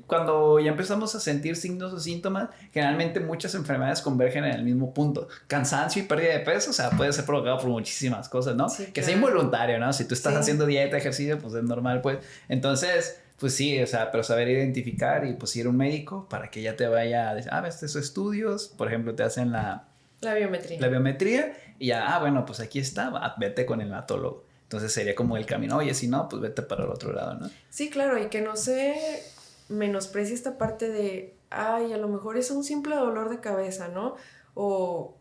cuando ya empezamos a sentir signos o síntomas, generalmente muchas enfermedades convergen en el mismo punto. Cansancio y pérdida de peso, o sea, puede ser provocado por muchísimas cosas, ¿no? Sí, que claro. sea involuntario, ¿no? Si tú estás haciendo dieta, ejercicio, pues es normal, pues. Entonces, pues sí, o sea, pero saber identificar y pues ir a un médico para que ya te vaya a decir, ves estos estudios, por ejemplo, te hacen la biometría y ya, bueno, pues aquí está, vete con el hematólogo. Entonces sería como el camino, oye, si no, pues vete para el otro lado, ¿no? Sí, claro, y que no se menosprecie esta parte de, a lo mejor es un simple dolor de cabeza, ¿no? O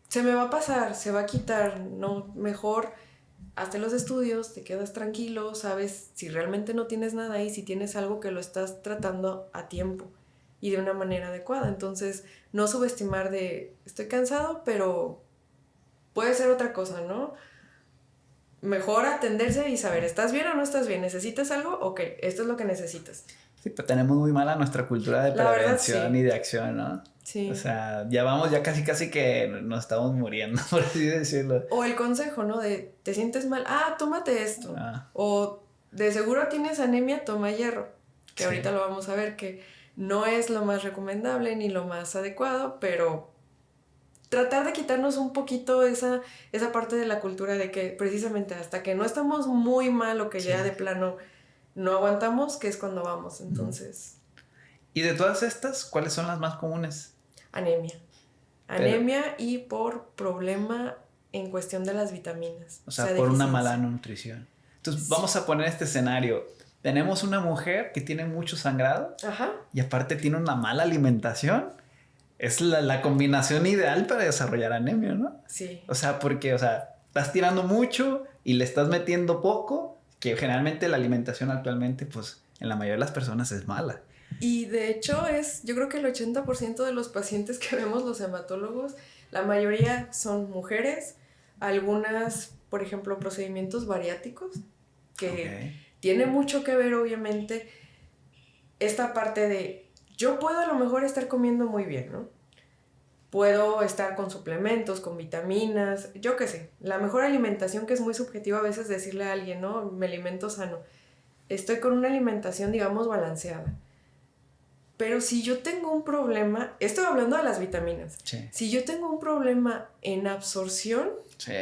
se me va a pasar, se va a quitar, no, mejor hazte los estudios, te quedas tranquilo, sabes si realmente no tienes nada ahí, si tienes algo que lo estás tratando a tiempo y de una manera adecuada. Entonces, no subestimar de, estoy cansado, pero puede ser otra cosa, ¿no? Mejor atenderse y saber, ¿estás bien o no estás bien? ¿Necesitas algo? Ok, esto es lo que necesitas. Sí, pero tenemos muy mala nuestra cultura de prevención, verdad, sí, y de acción, ¿no? Sí. O sea, ya vamos, ya casi que nos estamos muriendo, por así decirlo. O el consejo, ¿no? De, ¿te sientes mal? Tómate esto. O de seguro tienes anemia, toma hierro. Que sí, ahorita lo vamos a ver, que no es lo más recomendable ni lo más adecuado, pero tratar de quitarnos un poquito esa parte de la cultura de que precisamente hasta que no estamos muy mal o que sí, ya de plano no aguantamos, que es cuando vamos. Entonces... ¿Y de todas estas, cuáles son las más comunes? Anemia. Anemia y por problema en cuestión de las vitaminas. O sea por una mala nutrición. Entonces, sí, vamos a poner este escenario. Tenemos una mujer que tiene mucho sangrado. Ajá. Y aparte tiene una mala alimentación. Es la combinación ideal para desarrollar anemia, ¿no? Sí. O sea, porque, estás tirando mucho y le estás metiendo poco, que generalmente la alimentación actualmente, pues, en la mayoría de las personas es mala. Y de hecho yo creo que el 80% de los pacientes que vemos los hematólogos, la mayoría son mujeres, algunas, por ejemplo, procedimientos bariátricos, que tiene mucho que ver, obviamente, esta parte de, yo puedo a lo mejor estar comiendo muy bien, ¿no? Puedo estar con suplementos, con vitaminas, yo qué sé, la mejor alimentación, que es muy subjetiva a veces decirle a alguien, ¿no? Me alimento sano. Estoy con una alimentación, digamos, balanceada. Pero si yo tengo un problema, estoy hablando de las vitaminas. Sí. Si yo tengo un problema en absorción, sí,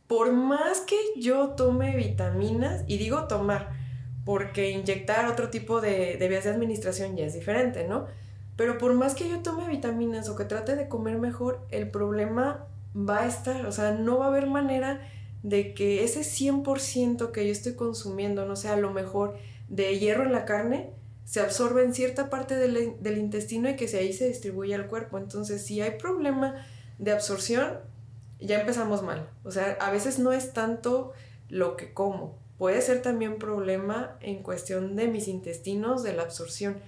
por más que yo tome vitaminas, y digo tomar, porque inyectar otro tipo de vías de administración ya es diferente, ¿no? Pero por más que yo tome vitaminas o que trate de comer mejor, el problema va a estar, o sea, no va a haber manera de que ese 100% que yo estoy consumiendo, no sé, a lo mejor de hierro en la carne, se absorbe en cierta parte del intestino y que ahí se distribuye al cuerpo. Entonces, si hay problema de absorción, ya empezamos mal. O sea, a veces no es tanto lo que como. Puede ser también problema en cuestión de mis intestinos, de la absorción.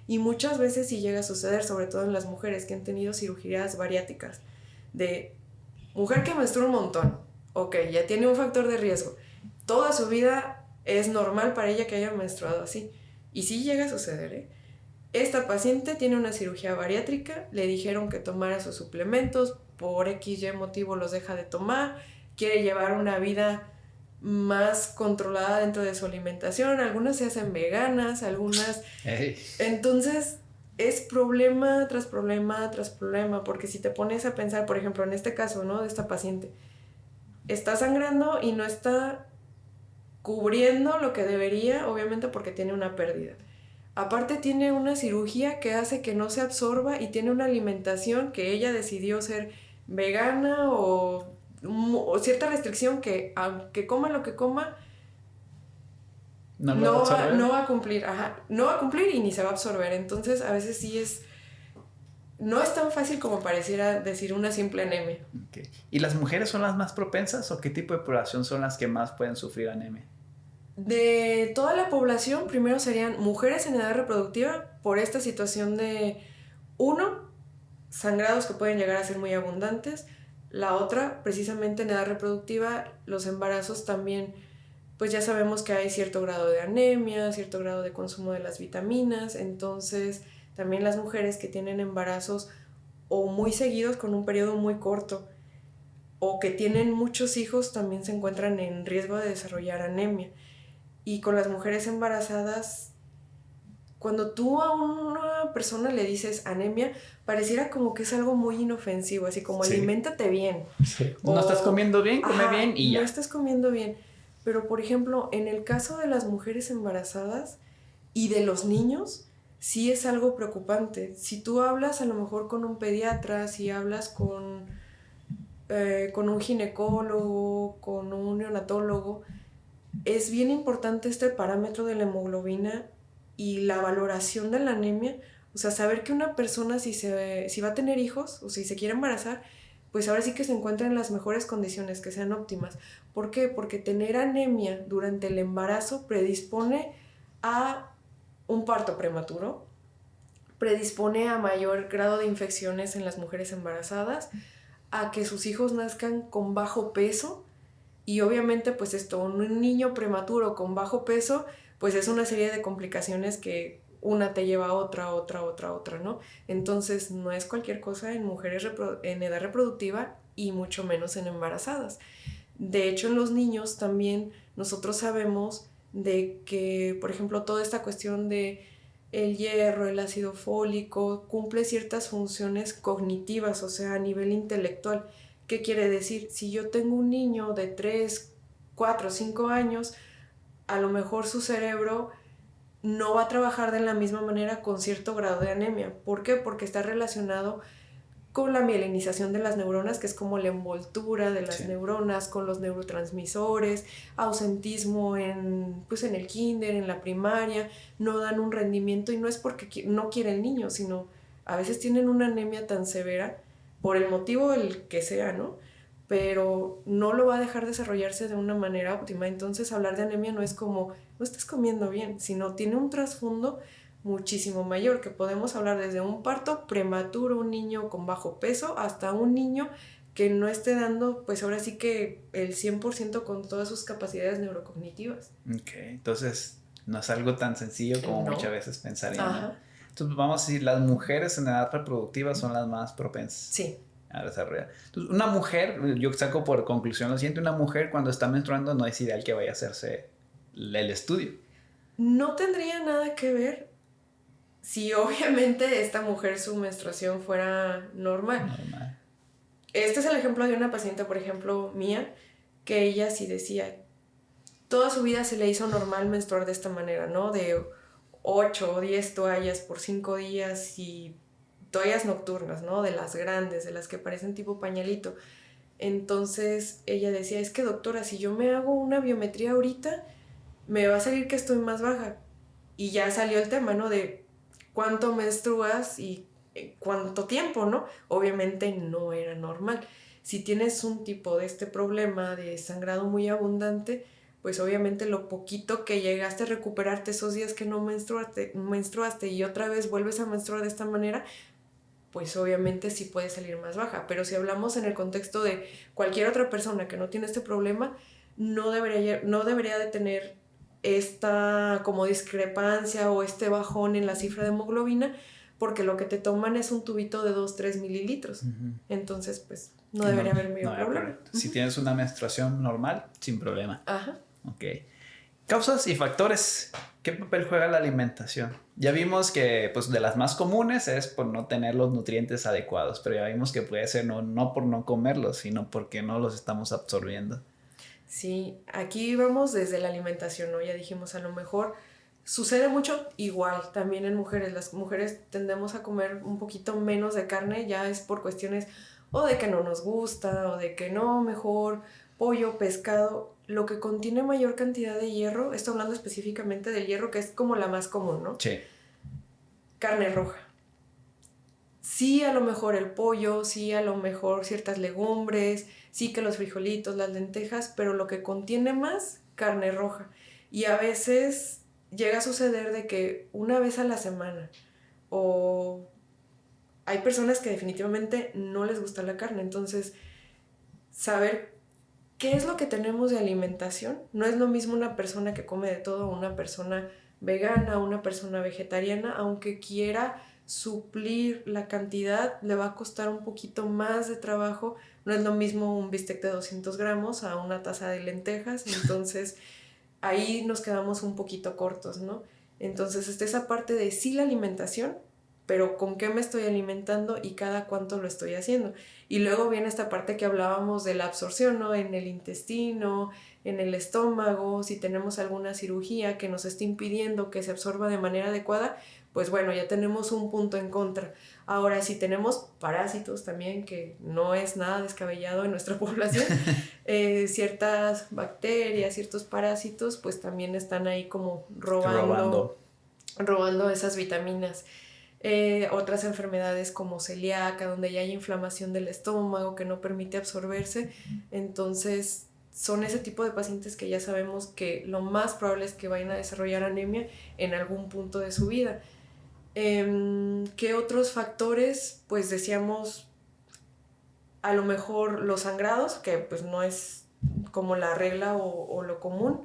Y muchas veces sí llega a suceder, sobre todo en las mujeres que han tenido cirugías bariátricas. De mujer que menstrua un montón. Ok, ya tiene un factor de riesgo. Toda su vida es normal para ella que haya menstruado así. Y sí llega a suceder, ¿eh? Esta paciente tiene una cirugía bariátrica, le dijeron que tomara sus suplementos, por XY motivo los deja de tomar, quiere llevar una vida más controlada dentro de su alimentación, algunas se hacen veganas, algunas... Hey. Entonces es problema tras problema tras problema, porque si te pones a pensar, por ejemplo, en este caso, ¿no? De esta paciente, está sangrando y no está cubriendo lo que debería, obviamente porque tiene una pérdida. Aparte tiene una cirugía que hace que no se absorba y tiene una alimentación que ella decidió ser vegana o cierta restricción que aunque coma lo que coma, no va a cumplir. No va a cumplir y ni se va a absorber. Entonces a veces sí no es tan fácil como pareciera decir una simple anemia. ¿Y las mujeres son las más propensas o qué tipo de población son las que más pueden sufrir anemia? De toda la población, primero serían mujeres en edad reproductiva por esta situación de, uno, sangrados que pueden llegar a ser muy abundantes. La otra, precisamente en edad reproductiva, los embarazos también, pues ya sabemos que hay cierto grado de anemia, cierto grado de consumo de las vitaminas. Entonces, también las mujeres que tienen embarazos o muy seguidos con un periodo muy corto o que tienen muchos hijos también se encuentran en riesgo de desarrollar anemia. Y con las mujeres embarazadas, cuando tú a una persona le dices anemia, pareciera como que es algo muy inofensivo, así como aliméntate bien. Sí. No estás comiendo bien, come bien y ya. No estás comiendo bien. Pero, por ejemplo, en el caso de las mujeres embarazadas y de los niños, sí es algo preocupante. Si tú hablas a lo mejor con un pediatra, si hablas con un ginecólogo, con un neonatólogo, es bien importante este parámetro de la hemoglobina y la valoración de la anemia. O sea, saber que una persona si va a tener hijos o si se quiere embarazar, pues ahora sí que se encuentra en las mejores condiciones, que sean óptimas. ¿Por qué? Porque tener anemia durante el embarazo predispone a un parto prematuro, predispone a mayor grado de infecciones en las mujeres embarazadas, a que sus hijos nazcan con bajo peso. Y obviamente pues esto, un niño prematuro con bajo peso, pues es una serie de complicaciones que una te lleva a otra, ¿no? Entonces no es cualquier cosa en mujeres en edad reproductiva y mucho menos en embarazadas. De hecho, en los niños también nosotros sabemos de que, por ejemplo, toda esta cuestión de el hierro, el ácido fólico, cumple ciertas funciones cognitivas, o sea, a nivel intelectual. ¿Qué quiere decir? Si yo tengo un niño de 3, 4, 5 años, a lo mejor su cerebro no va a trabajar de la misma manera con cierto grado de anemia. ¿Por qué? Porque está relacionado con la mielinización de las neuronas, que es como la envoltura de las neuronas, con los neurotransmisores, ausentismo pues en el kinder, en la primaria, no dan un rendimiento y no es porque no quiere el niño, sino a veces tienen una anemia tan severa, por el motivo el que sea, ¿no? Pero no lo va a dejar desarrollarse de una manera óptima. Entonces hablar de anemia no es como, no estás comiendo bien, sino tiene un trasfondo muchísimo mayor, que podemos hablar desde un parto prematuro, un niño con bajo peso, hasta un niño que no esté dando, pues ahora sí que el 100% con todas sus capacidades neurocognitivas. Ok, entonces no es algo tan sencillo como muchas veces pensarían, ¿no? Ajá. Entonces vamos a decir, las mujeres en edad reproductiva son las más propensas. Sí. A desarrollar. Entonces, una mujer, yo saco por conclusión lo siguiente, una mujer cuando está menstruando no es ideal que vaya a hacerse el estudio. No tendría nada que ver si obviamente esta mujer su menstruación fuera normal. Este es el ejemplo de una paciente, por ejemplo, mía, que ella sí decía, toda su vida se le hizo normal menstruar de esta manera, ¿no? De 8 o 10 toallas por 5 días y toallas nocturnas, ¿no? De las grandes, de las que parecen tipo pañalito. Entonces ella decía, es que doctora, si yo me hago una biometría ahorita, me va a salir que estoy más baja. Y ya salió el tema, ¿no? De cuánto menstruas y cuánto tiempo, ¿no? Obviamente no era normal. Si tienes un tipo de este problema de sangrado muy abundante, pues obviamente lo poquito que llegaste a recuperarte esos días que no menstruaste y otra vez vuelves a menstruar de esta manera, pues obviamente sí puede salir más baja. Pero si hablamos en el contexto de cualquier otra persona que no tiene este problema, no debería de tener esta como discrepancia o este bajón en la cifra de hemoglobina, porque lo que te toman es un tubito de 2-3 mililitros. Entonces, pues no debería haber mayor problema. Si tienes una menstruación normal, sin problema. Ajá. Ok. Causas y factores. ¿Qué papel juega la alimentación? Ya vimos que pues, de las más comunes es por no tener los nutrientes adecuados, pero ya vimos que puede ser no por no comerlos, sino porque no los estamos absorbiendo. Sí, aquí vamos desde la alimentación, ¿no? Ya dijimos, a lo mejor sucede mucho igual también en mujeres. Las mujeres tendemos a comer un poquito menos de carne, ya es por cuestiones o de que no nos gusta o de que no, mejor pollo, pescado, lo que contiene mayor cantidad de hierro, estoy hablando específicamente del hierro que es como la más común, ¿no? Sí. Carne roja. Sí, a lo mejor el pollo, sí, a lo mejor ciertas legumbres, sí que los frijolitos, las lentejas, pero lo que contiene más, carne roja. Y a veces llega a suceder de que una vez a la semana, o hay personas que definitivamente no les gusta la carne, entonces saber qué es lo que tenemos de alimentación. No es lo mismo una persona que come de todo, una persona vegana, una persona vegetariana, aunque quiera suplir la cantidad, le va a costar un poquito más de trabajo. No es lo mismo un bistec de 200 gramos a una taza de lentejas, entonces ahí nos quedamos un poquito cortos, ¿no? Entonces está esa parte de sí la alimentación, pero con qué me estoy alimentando y cada cuánto lo estoy haciendo. Y luego viene esta parte que hablábamos de la absorción, ¿no? En el intestino, en el estómago, si tenemos alguna cirugía que nos esté impidiendo que se absorba de manera adecuada, pues bueno, ya tenemos un punto en contra. Ahora, si tenemos parásitos también, que no es nada descabellado en nuestra población, ciertas bacterias, ciertos parásitos, pues también están ahí como robando esas vitaminas. Otras enfermedades como celíaca, donde ya hay inflamación del estómago que no permite absorberse. Entonces son ese tipo de pacientes que ya sabemos que lo más probable es que vayan a desarrollar anemia en algún punto de su vida. ¿Qué otros factores? Pues decíamos, a lo mejor los sangrados, que pues no es como la regla o lo común.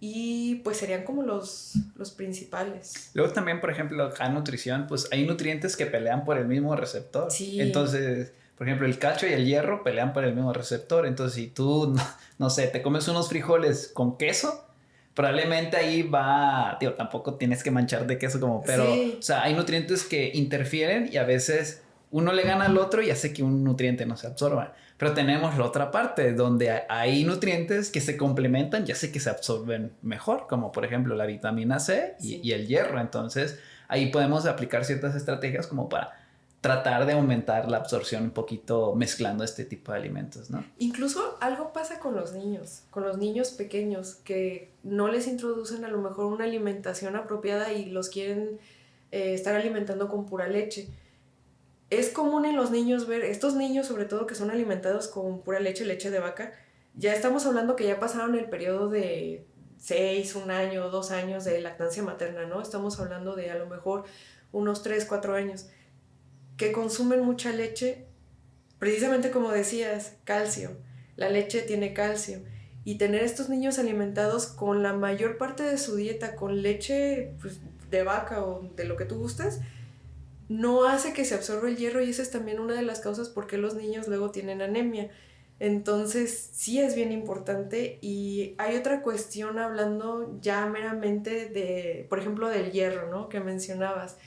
Y pues serían como los principales. Luego también, por ejemplo, acá en nutrición, pues hay nutrientes que pelean por el mismo receptor. Sí. Entonces, por ejemplo, el calcio y el hierro pelean por el mismo receptor. Entonces, si tú, no sé, te comes unos frijoles con queso, probablemente ahí va, digo, tampoco tienes que manchar de queso como, pero, sí. O sea, hay nutrientes que interfieren y a veces uno le gana al otro y hace que un nutriente no se absorba. Pero tenemos la otra parte donde hay nutrientes que se complementan y hace que se absorben mejor, como por ejemplo la vitamina C y el hierro. Entonces ahí podemos aplicar ciertas estrategias como para tratar de aumentar la absorción un poquito mezclando este tipo de alimentos, ¿no? Incluso algo pasa con los niños pequeños que no les introducen a lo mejor una alimentación apropiada y los quieren estar alimentando con pura leche. Es común en los niños ver, estos niños sobre todo que son alimentados con pura leche de vaca, ya estamos hablando que ya pasaron el periodo de 6, 1 año, 2 años de lactancia materna, ¿no? Estamos hablando de a lo mejor unos 3, 4 años, que consumen mucha leche, precisamente como decías, calcio. La leche tiene calcio. Y tener estos niños alimentados con la mayor parte de su dieta con leche pues, de vaca o de lo que tú gustes, no hace que se absorba el hierro y esa es también una de las causas por qué los niños luego tienen anemia. Entonces sí es bien importante. Y hay otra cuestión hablando ya meramente de, por ejemplo, del hierro, ¿no? Que mencionabas.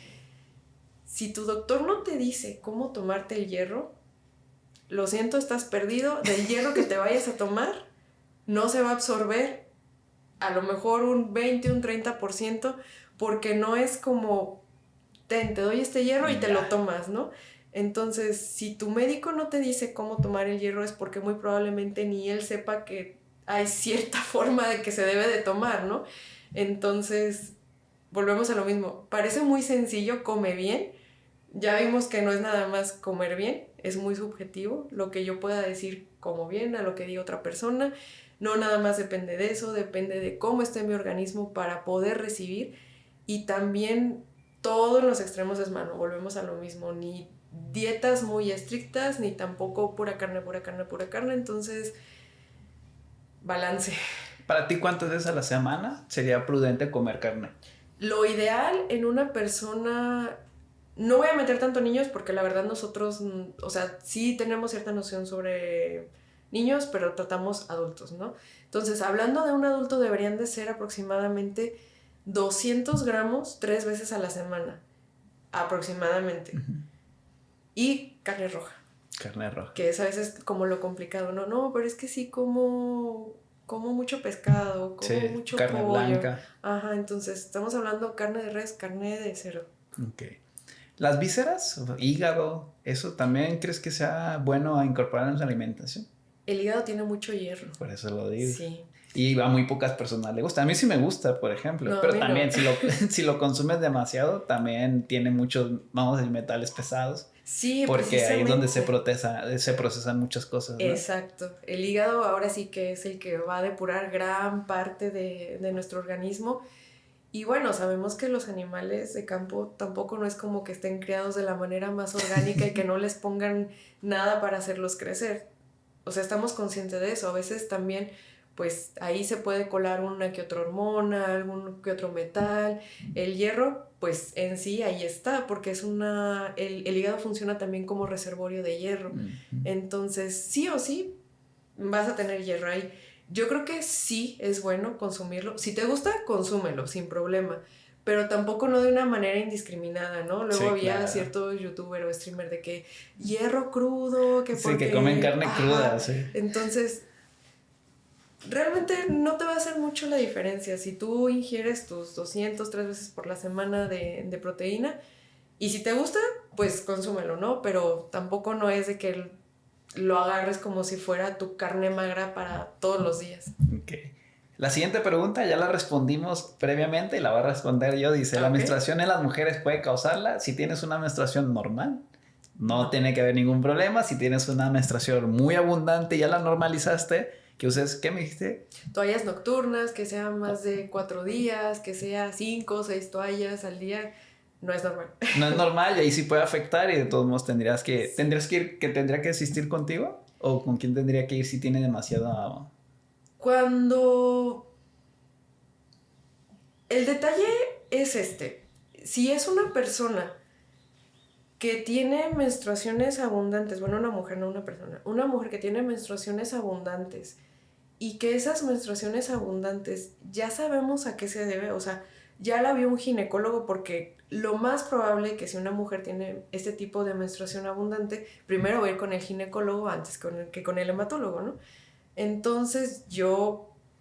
Si tu doctor no te dice cómo tomarte el hierro, lo siento, estás perdido. Del hierro que te vayas a tomar no se va a absorber a lo mejor un 20, un 30%, porque no es como te doy este hierro y te lo tomas, ¿no? Entonces, si tu médico no te dice cómo tomar el hierro es porque muy probablemente ni él sepa que hay cierta forma de que se debe de tomar, ¿no? Entonces, volvemos a lo mismo. Parece muy sencillo, come bien. Ya vimos que no es nada más comer bien, es muy subjetivo. Lo que yo pueda decir como bien a lo que diga otra persona, no nada más depende de eso, depende de cómo esté mi organismo para poder recibir. Y también todo en los extremos es malo, volvemos a lo mismo, ni dietas muy estrictas, ni tampoco pura carne, entonces, balance. ¿Para ti cuántas veces a la semana sería prudente comer carne? Lo ideal en una persona, no voy a meter tanto niños porque la verdad nosotros, o sea, sí tenemos cierta noción sobre niños, pero tratamos adultos, ¿no? Entonces, hablando de un adulto deberían de ser aproximadamente 200 gramos 3 veces a la semana, aproximadamente. Uh-huh. Y carne roja. Carne roja. Que es a veces como lo complicado, ¿no? No, pero es que sí como mucho pescado, como sí, mucho carne pollo. Blanca. Ajá, entonces estamos hablando carne de res, carne de cerdo. Ok. ¿Las vísceras, hígado, eso también crees que sea bueno a incorporar en su alimentación? El hígado tiene mucho hierro. Por eso lo digo. Sí. Y a muy pocas personas le gusta. A mí sí me gusta, por ejemplo. No, pero también no. si lo consumes demasiado, también tiene muchos, vamos a decir, metales pesados. Sí, Porque ahí es donde precisamente. se procesan muchas cosas, ¿no? Exacto. El hígado ahora sí que es el que va a depurar gran parte de nuestro organismo. Y bueno, sabemos que los animales de campo tampoco no es como que estén criados de la manera más orgánica y que no les pongan nada para hacerlos crecer. O sea, estamos conscientes de eso. A veces también, pues ahí se puede colar una que otra hormona, algún que otro metal. El hierro, pues en sí ahí está, porque es el hígado funciona también como reservorio de hierro. Entonces, sí o sí, vas a tener hierro ahí. Yo creo que sí es bueno consumirlo. Si te gusta, consúmelo, sin problema. Pero tampoco no de una manera indiscriminada, ¿no? Luego Sí, había claro. cierto youtuber o streamer de que hierro crudo, que Sí, que comen porque... carne cruda, Ajá. sí. Entonces, realmente no te va a hacer mucho la diferencia. Si tú ingieres tus 200 3 veces por la semana de proteína, y si te gusta, pues consúmelo, ¿no? Pero tampoco no es de que lo agarres como si fuera tu carne magra para todos los días. Ok. La siguiente pregunta ya la respondimos previamente y la voy a responder yo. Dice, ¿la ¿Ok? menstruación en las mujeres puede causarla? Si tienes una menstruación normal, no No. tiene que haber ningún problema. Si tienes una menstruación muy abundante y ya la normalizaste, que uses, ¿qué me dijiste? Toallas nocturnas, que sean más de 4 días, que sea 5 o 6 toallas al día, no es normal. No es normal y ahí sí puede afectar y de todos modos Sí. tendrías que ir, que tendría que asistir contigo o con quién tendría que ir si tiene demasiado... Cuando el detalle es este, si es una persona que tiene menstruaciones abundantes, bueno, una mujer, no una persona, una mujer que tiene menstruaciones abundantes y que esas menstruaciones abundantes ya sabemos a qué se debe, o sea, ya la vio un ginecólogo porque lo más probable que si una mujer tiene este tipo de menstruación abundante, primero va a ir con el ginecólogo antes que con el hematólogo, ¿no? Entonces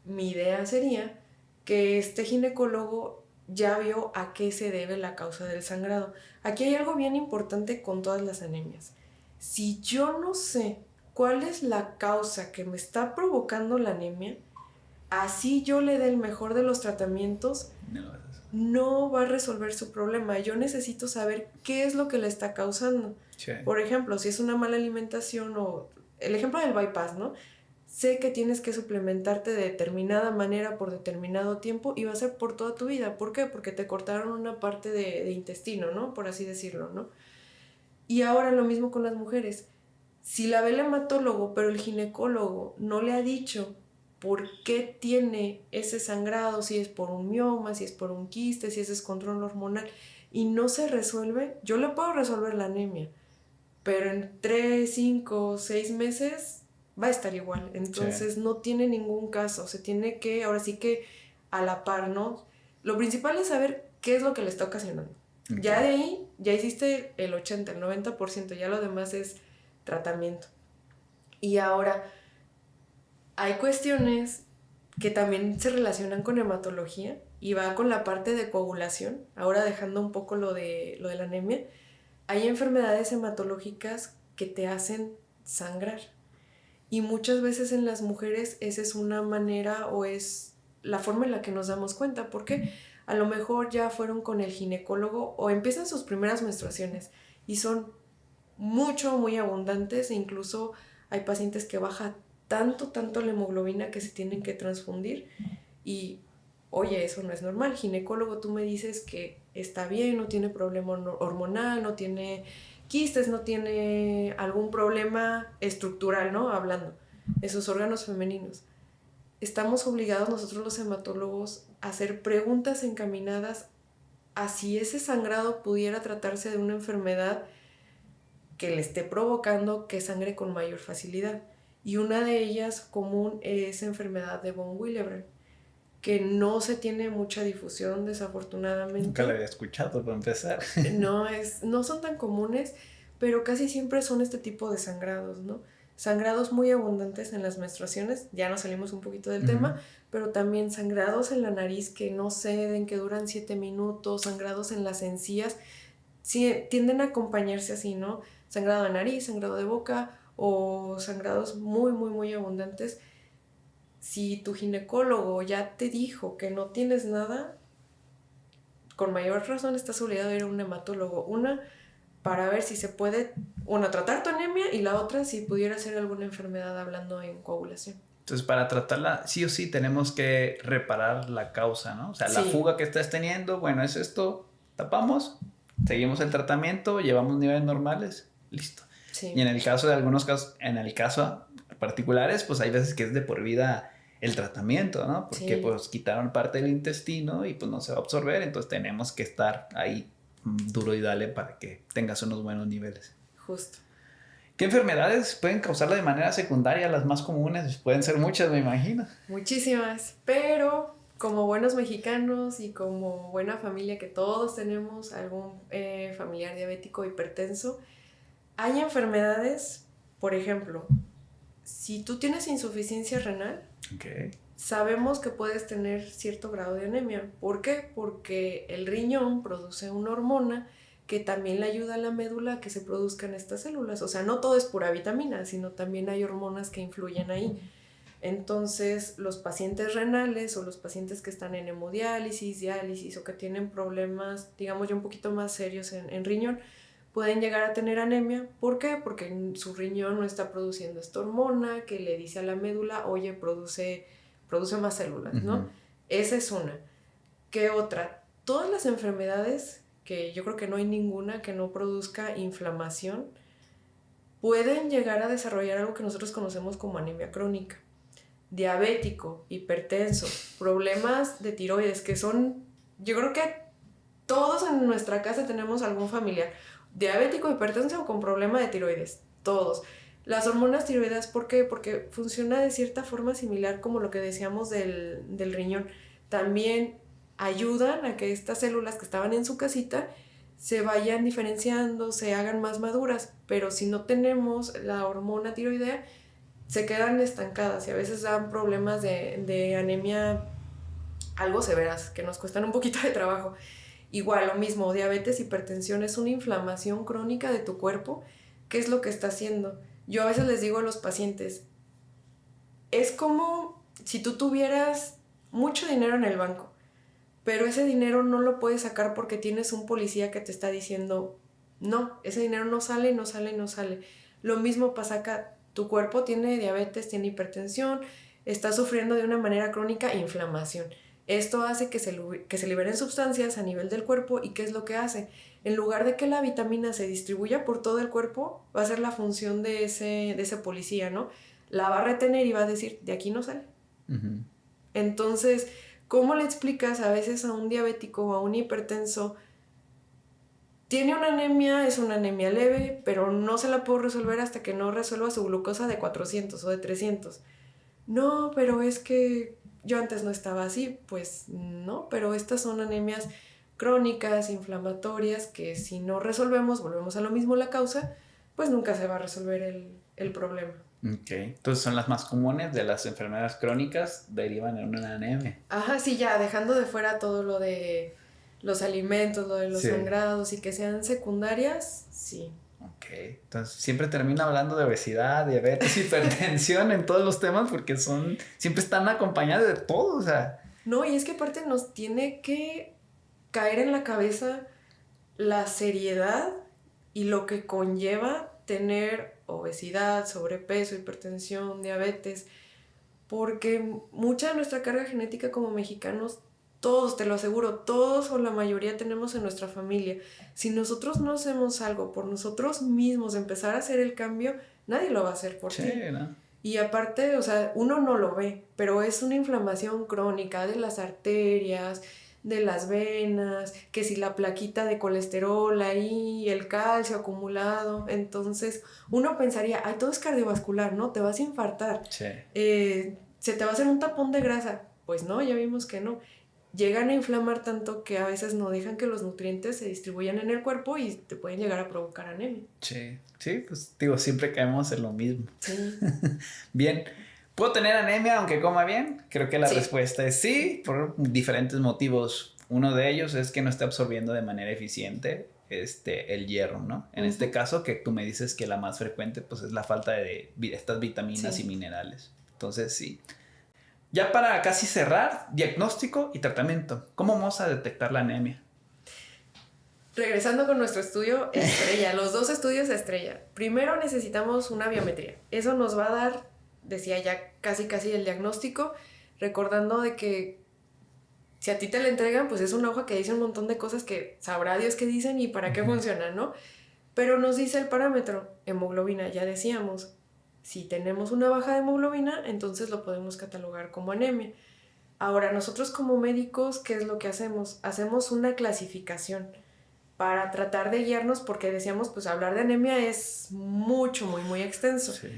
mi idea sería que este ginecólogo ya vio a qué se debe la causa del sangrado. Aquí hay algo bien importante con todas las anemias. Si yo no sé cuál es la causa que me está provocando la anemia, así yo le dé el mejor de los tratamientos, No, no va a resolver su problema. Yo necesito saber qué es lo que le está causando. sí. Por ejemplo, si es una mala alimentación o el ejemplo del bypass, ¿no? Sé que tienes que suplementarte de determinada manera por determinado tiempo y va a ser por toda tu vida. ¿Por qué? Porque te cortaron una parte de intestino, ¿no? Por así decirlo, ¿no? Y ahora lo mismo con las mujeres. Si la ve el hematólogo, pero el ginecólogo no le ha dicho por qué tiene ese sangrado, si es por un mioma, si es por un quiste, si es descontrol hormonal, y no se resuelve, yo le puedo resolver la anemia, pero en 3, 5, 6 meses va a estar igual. Sí. Entonces no tiene ningún caso, se tiene que, ahora sí que a la par, ¿no? Lo principal es saber qué es lo que le está ocasionando. Ya de Okay. ahí, ya hiciste el 80, el 90%, ya lo demás es tratamiento. Y ahora, hay cuestiones que también se relacionan con hematología y va con la parte de coagulación, ahora dejando un poco lo de la anemia. Hay enfermedades hematológicas que te hacen sangrar y muchas veces en las mujeres esa es una manera o es la forma en la que nos damos cuenta, porque a lo mejor ya fueron con el ginecólogo o empiezan sus primeras menstruaciones y son muy abundantes e incluso hay pacientes que baja tanto la hemoglobina que se tienen que transfundir y oye, eso no es normal. Ginecólogo, tú me dices que está bien, no tiene problema hormonal, no tiene quistes, no tiene algún problema estructural, ¿no? Hablando de sus órganos femeninos. Estamos obligados nosotros los hematólogos a hacer preguntas encaminadas a si ese sangrado pudiera tratarse de una enfermedad que le esté provocando que sangre con mayor facilidad. Y una de ellas común es enfermedad de von Willebrand, que no se tiene mucha difusión Nunca la desafortunadamente. había escuchado para empezar. No son tan comunes, pero casi siempre son este tipo de sangrados, ¿no? Sangrados muy abundantes en las menstruaciones, ya nos salimos un poquito del tema, pero también sangrados en la nariz que no ceden, que duran 7 minutos, sangrados en las encías, sí, tienden a acompañarse así, ¿no? Sangrado de nariz, sangrado de boca o sangrados muy abundantes. Si tu ginecólogo ya te dijo que no tienes nada, con mayor razón estás obligado a ir a un hematólogo. Una, para ver si se puede, una, tratar tu anemia y la otra si pudiera ser alguna enfermedad hablando en coagulación. Entonces, para tratarla, sí o sí tenemos que reparar la causa, ¿no? O sea, la Sí. fuga que estás teniendo, bueno, es esto, tapamos, seguimos el tratamiento, llevamos niveles normales, listo. Sí. Y en el caso de algunos casos, en el caso particulares, pues hay veces que es de por vida el tratamiento, ¿no? Porque Sí. pues quitaron parte del intestino y pues no se va a absorber, entonces tenemos que estar ahí duro y dale para que tengas unos buenos niveles. Justo. ¿Qué enfermedades pueden causarla de manera secundaria? Las más comunes pueden ser muchas, me imagino. Muchísimas, pero como buenos mexicanos y como buena familia que todos tenemos algún familiar diabético hipertenso, hay enfermedades, por ejemplo, si tú tienes insuficiencia renal, Okay. sabemos que puedes tener cierto grado de anemia. ¿Por qué? Porque el riñón produce una hormona que también le ayuda a la médula a que se produzcan estas células. O sea, no todo es pura vitamina, sino también hay hormonas que influyen ahí. Entonces, los pacientes renales o los pacientes que están en hemodiálisis, diálisis o que tienen problemas, digamos ya un poquito más serios en riñón, pueden llegar a tener anemia. ¿Por qué? Porque su riñón no está produciendo esta hormona que le dice a la médula, oye, produce más células, ¿no? Uh-huh. Esa es una. ¿Qué otra? Todas las enfermedades, que yo creo que no hay ninguna que no produzca inflamación, pueden llegar a desarrollar algo que nosotros conocemos como anemia crónica. Diabético, hipertenso, problemas de tiroides, que son, yo creo que todos en nuestra casa tenemos algún familiar diabético, hipertenso o con problema de tiroides, todos. Las hormonas tiroideas, ¿por qué? Porque funciona de cierta forma similar como lo que decíamos del riñón. También ayudan a que estas células que estaban en su casita se vayan diferenciando, se hagan más maduras, pero si no tenemos la hormona tiroidea, se quedan estancadas y a veces dan problemas de anemia algo severas, que nos cuestan un poquito de trabajo. Igual, lo mismo, diabetes, hipertensión, es una inflamación crónica de tu cuerpo. ¿Qué es lo que está haciendo? Yo a veces les digo a los pacientes, es como si tú tuvieras mucho dinero en el banco, pero ese dinero no lo puedes sacar porque tienes un policía que te está diciendo, no, ese dinero no sale, no sale, no sale. Lo mismo pasa acá, tu cuerpo tiene diabetes, tiene hipertensión, está sufriendo de una manera crónica inflamación. Esto hace que se liberen sustancias a nivel del cuerpo. ¿Y qué es lo que hace? En lugar de que la vitamina se distribuya por todo el cuerpo, va a ser la función de ese policía, ¿no? La va a retener y va a decir, de aquí no sale. Uh-huh. Entonces, ¿cómo le explicas a veces a un diabético o a un hipertenso? Tiene una anemia, es una anemia leve, pero no se la puedo resolver hasta que no resuelva su glucosa de 400 o de 300. No, pero es que yo antes no estaba así. Pues no, pero estas son anemias crónicas, inflamatorias, que si no resolvemos, volvemos a lo mismo la causa, pues nunca se va a resolver el problema. Ok, entonces son las más comunes de las enfermedades crónicas, derivan en una anemia. Ajá, sí, ya, dejando de fuera todo lo de los alimentos, lo de los sangrados y que sean secundarias, sí. Ok, entonces siempre termino hablando de obesidad, diabetes, hipertensión en todos los temas porque siempre están acompañados de todo, o sea. No, y es que aparte nos tiene que caer en la cabeza la seriedad y lo que conlleva tener obesidad, sobrepeso, hipertensión, diabetes, porque mucha de nuestra carga genética como mexicanos, todos, te lo aseguro, todos o la mayoría tenemos en nuestra familia. Si nosotros no hacemos algo por nosotros mismos, empezar a hacer el cambio, nadie lo va a hacer por ti. ¿No? Y aparte, o sea, uno no lo ve, pero es una inflamación crónica de las arterias, de las venas, que si la plaquita de colesterol ahí, el calcio acumulado. Entonces uno pensaría, ay, todo es cardiovascular, ¿no? Te vas a infartar. Sí. Se te va a hacer un tapón de grasa. Pues no, ya vimos que no. Llegan a inflamar tanto que a veces no dejan que los nutrientes se distribuyan en el cuerpo y te pueden llegar a provocar anemia. Sí, pues digo, siempre caemos en lo mismo. Sí. Bien. ¿Puedo tener anemia aunque coma bien? Creo que la respuesta es sí, por diferentes motivos. Uno de ellos es que no esté absorbiendo de manera eficiente el hierro, ¿no? En este caso, que tú me dices que la más frecuente pues es la falta de estas vitaminas y minerales. Entonces, sí. Ya para casi cerrar, diagnóstico y tratamiento. ¿Cómo vamos a detectar la anemia? Regresando con nuestro estudio estrella, los 2 estudios estrella. Primero necesitamos una biometría. Eso nos va a dar, decía ya casi el diagnóstico, recordando de que si a ti te la entregan, pues es una hoja que dice un montón de cosas que sabrá Dios qué dicen y para qué funcionan, ¿no? Pero nos dice el parámetro, hemoglobina, ya decíamos. Si tenemos una baja de hemoglobina, entonces lo podemos catalogar como anemia. Ahora, nosotros como médicos, ¿qué es lo que hacemos? Hacemos una clasificación para tratar de guiarnos, porque decíamos, pues hablar de anemia es muy extenso. Sí.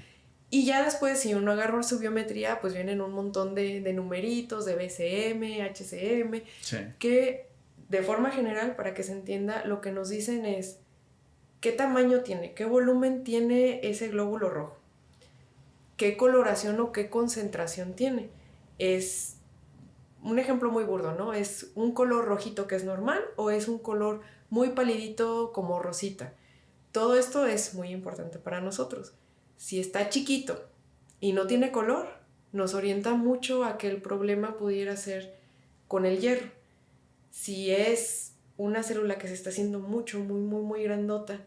Y ya después, si uno agarra su biometría, pues vienen un montón de numeritos, de BCM, HCM, Sí. que de forma general, para que se entienda, lo que nos dicen es qué tamaño tiene, qué volumen tiene ese glóbulo rojo, qué coloración o qué concentración tiene. Es un ejemplo muy burdo, ¿no? ¿Es un color rojito que es normal o es un color muy palidito como rosita? Todo esto es muy importante para nosotros. Si está chiquito y no tiene color, nos orienta mucho a que el problema pudiera ser con el hierro. Si es una célula que se está haciendo muy grandota,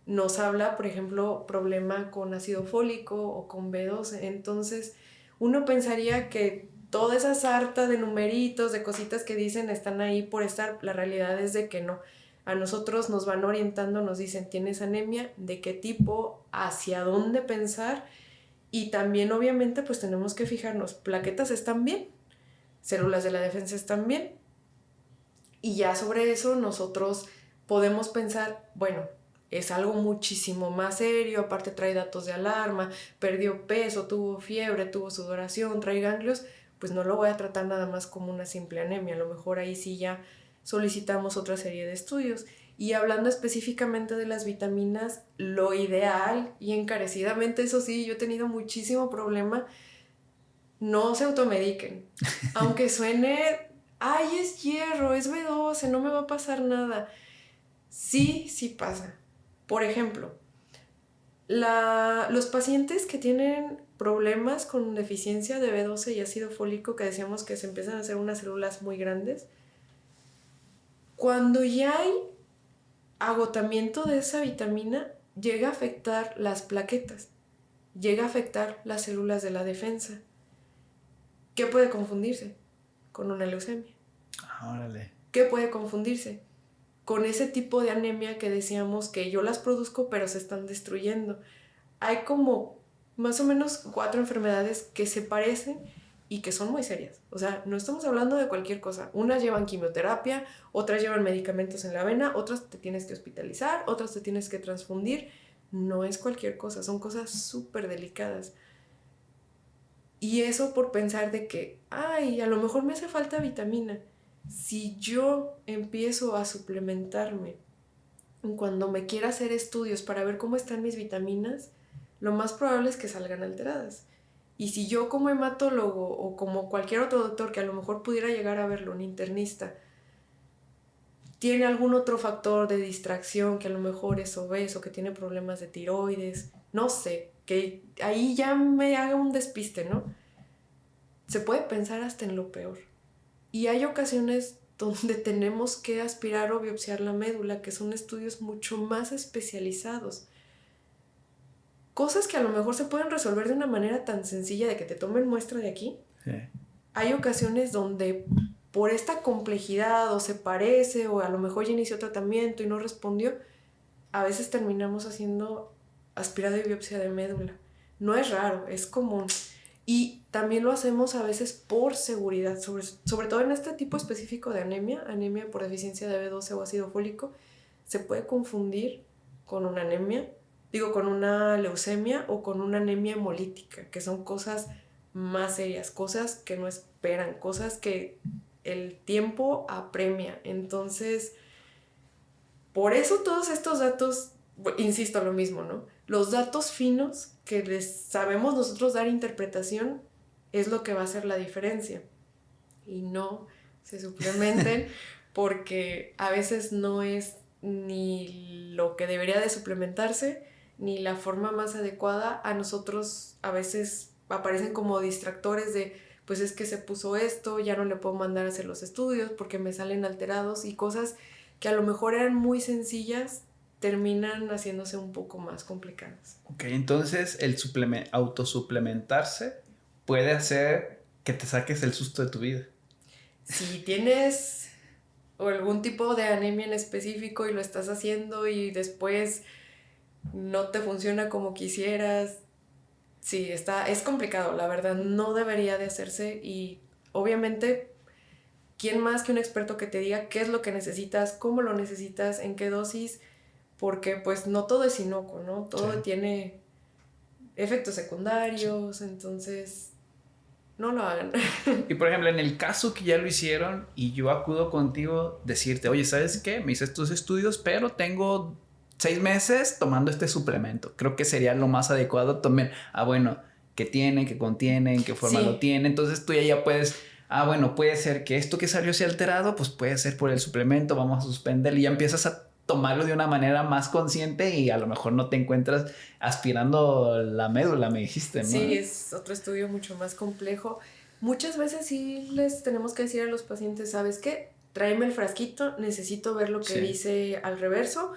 nos habla, por ejemplo, problema con ácido fólico o con B12. Entonces, uno pensaría que toda esa sarta de numeritos, de cositas que dicen están ahí por estar. La realidad es de que no. A nosotros nos van orientando, nos dicen, ¿tienes anemia? ¿De qué tipo? ¿Hacia dónde pensar? Y también, obviamente, pues tenemos que fijarnos, plaquetas están bien, células de la defensa están bien. Y ya sobre eso nosotros podemos pensar, bueno, es algo muchísimo más serio, aparte trae datos de alarma, perdió peso, tuvo fiebre, tuvo sudoración, trae ganglios, pues no lo voy a tratar nada más como una simple anemia, a lo mejor ahí sí ya solicitamos otra serie de estudios. Y hablando específicamente de las vitaminas, lo ideal y encarecidamente, eso sí, yo he tenido muchísimo problema, no se automediquen, aunque suene, ay, es hierro, es B12, no me va a pasar nada. Sí pasa. Por ejemplo, los pacientes que tienen problemas con deficiencia de B12 y ácido fólico, que decíamos que se empiezan a hacer unas células muy grandes, cuando ya hay agotamiento de esa vitamina, llega a afectar las plaquetas, llega a afectar las células de la defensa. ¿Qué puede confundirse? Con una leucemia. Órale. ¿Qué puede confundirse? Con ese tipo de anemia que decíamos que yo las produzco pero se están destruyendo. Hay como más o menos 4 enfermedades que se parecen y que son muy serias. O sea, no estamos hablando de cualquier cosa. Unas llevan quimioterapia, otras llevan medicamentos en la vena, otras te tienes que hospitalizar, otras te tienes que transfundir. No es cualquier cosa, son cosas súper delicadas. Y eso por pensar de que, ay, a lo mejor me hace falta vitamina. Si yo empiezo a suplementarme cuando me quiera hacer estudios para ver cómo están mis vitaminas, lo más probable es que salgan alteradas. Y si yo como hematólogo o como cualquier otro doctor que a lo mejor pudiera llegar a verlo, un internista, tiene algún otro factor de distracción, que a lo mejor es obeso, que tiene problemas de tiroides, no sé, que ahí ya me haga un despiste, ¿no? Se puede pensar hasta en lo peor. Y hay ocasiones donde tenemos que aspirar o biopsiar la médula, que son estudios mucho más especializados. Cosas que a lo mejor se pueden resolver de una manera tan sencilla de que te tomen muestra de aquí. Sí. Hay ocasiones donde por esta complejidad o se parece o a lo mejor ya inició tratamiento y no respondió, a veces terminamos haciendo aspirado y biopsia de médula. No es raro, es común. Y también lo hacemos a veces por seguridad, sobre todo en este tipo específico de anemia por deficiencia de B12 o ácido fólico, se puede confundir con una anemia, con una leucemia o con una anemia hemolítica, que son cosas más serias, cosas que no esperan, cosas que el tiempo apremia. Entonces, por eso todos estos datos, insisto, lo mismo, ¿no? Los datos finos que les sabemos nosotros dar interpretación es lo que va a hacer la diferencia. Y no se suplementen porque a veces no es ni lo que debería de suplementarse ni la forma más adecuada. A nosotros a veces aparecen como distractores de, pues es que se puso esto, ya no le puedo mandar a hacer los estudios porque me salen alterados y cosas que a lo mejor eran muy sencillas, terminan haciéndose un poco más complicadas. Ok, entonces el autosuplementarse puede hacer que te saques el susto de tu vida. Si tienes algún tipo de anemia en específico y lo estás haciendo y después no te funciona como quisieras, sí, es complicado, la verdad, no debería de hacerse y obviamente, ¿quién más que un experto que te diga qué es lo que necesitas, cómo lo necesitas, en qué dosis? Porque pues no todo es inocuo, ¿no? Todo Sí. tiene efectos secundarios, entonces no lo hagan. Y por ejemplo, en el caso que ya lo hicieron y yo acudo contigo, decirte, oye, ¿sabes qué? Me hice estos estudios, pero tengo 6 meses tomando este suplemento. Creo que sería lo más adecuado también. Ah, bueno, ¿qué tiene? ¿Qué contiene? ¿En qué forma lo Sí, tiene? Entonces tú ya puedes, ah, bueno, puede ser que esto que salió sea alterado, pues puede ser por el suplemento, vamos a suspenderlo y ya empiezas a tomarlo de una manera más consciente y a lo mejor no te encuentras aspirando la médula, me dijiste, sí, ¿no? es otro estudio mucho más complejo. Muchas veces sí les tenemos que decir a los pacientes, ¿sabes qué? Tráeme el frasquito, necesito ver lo que Sí. dice al reverso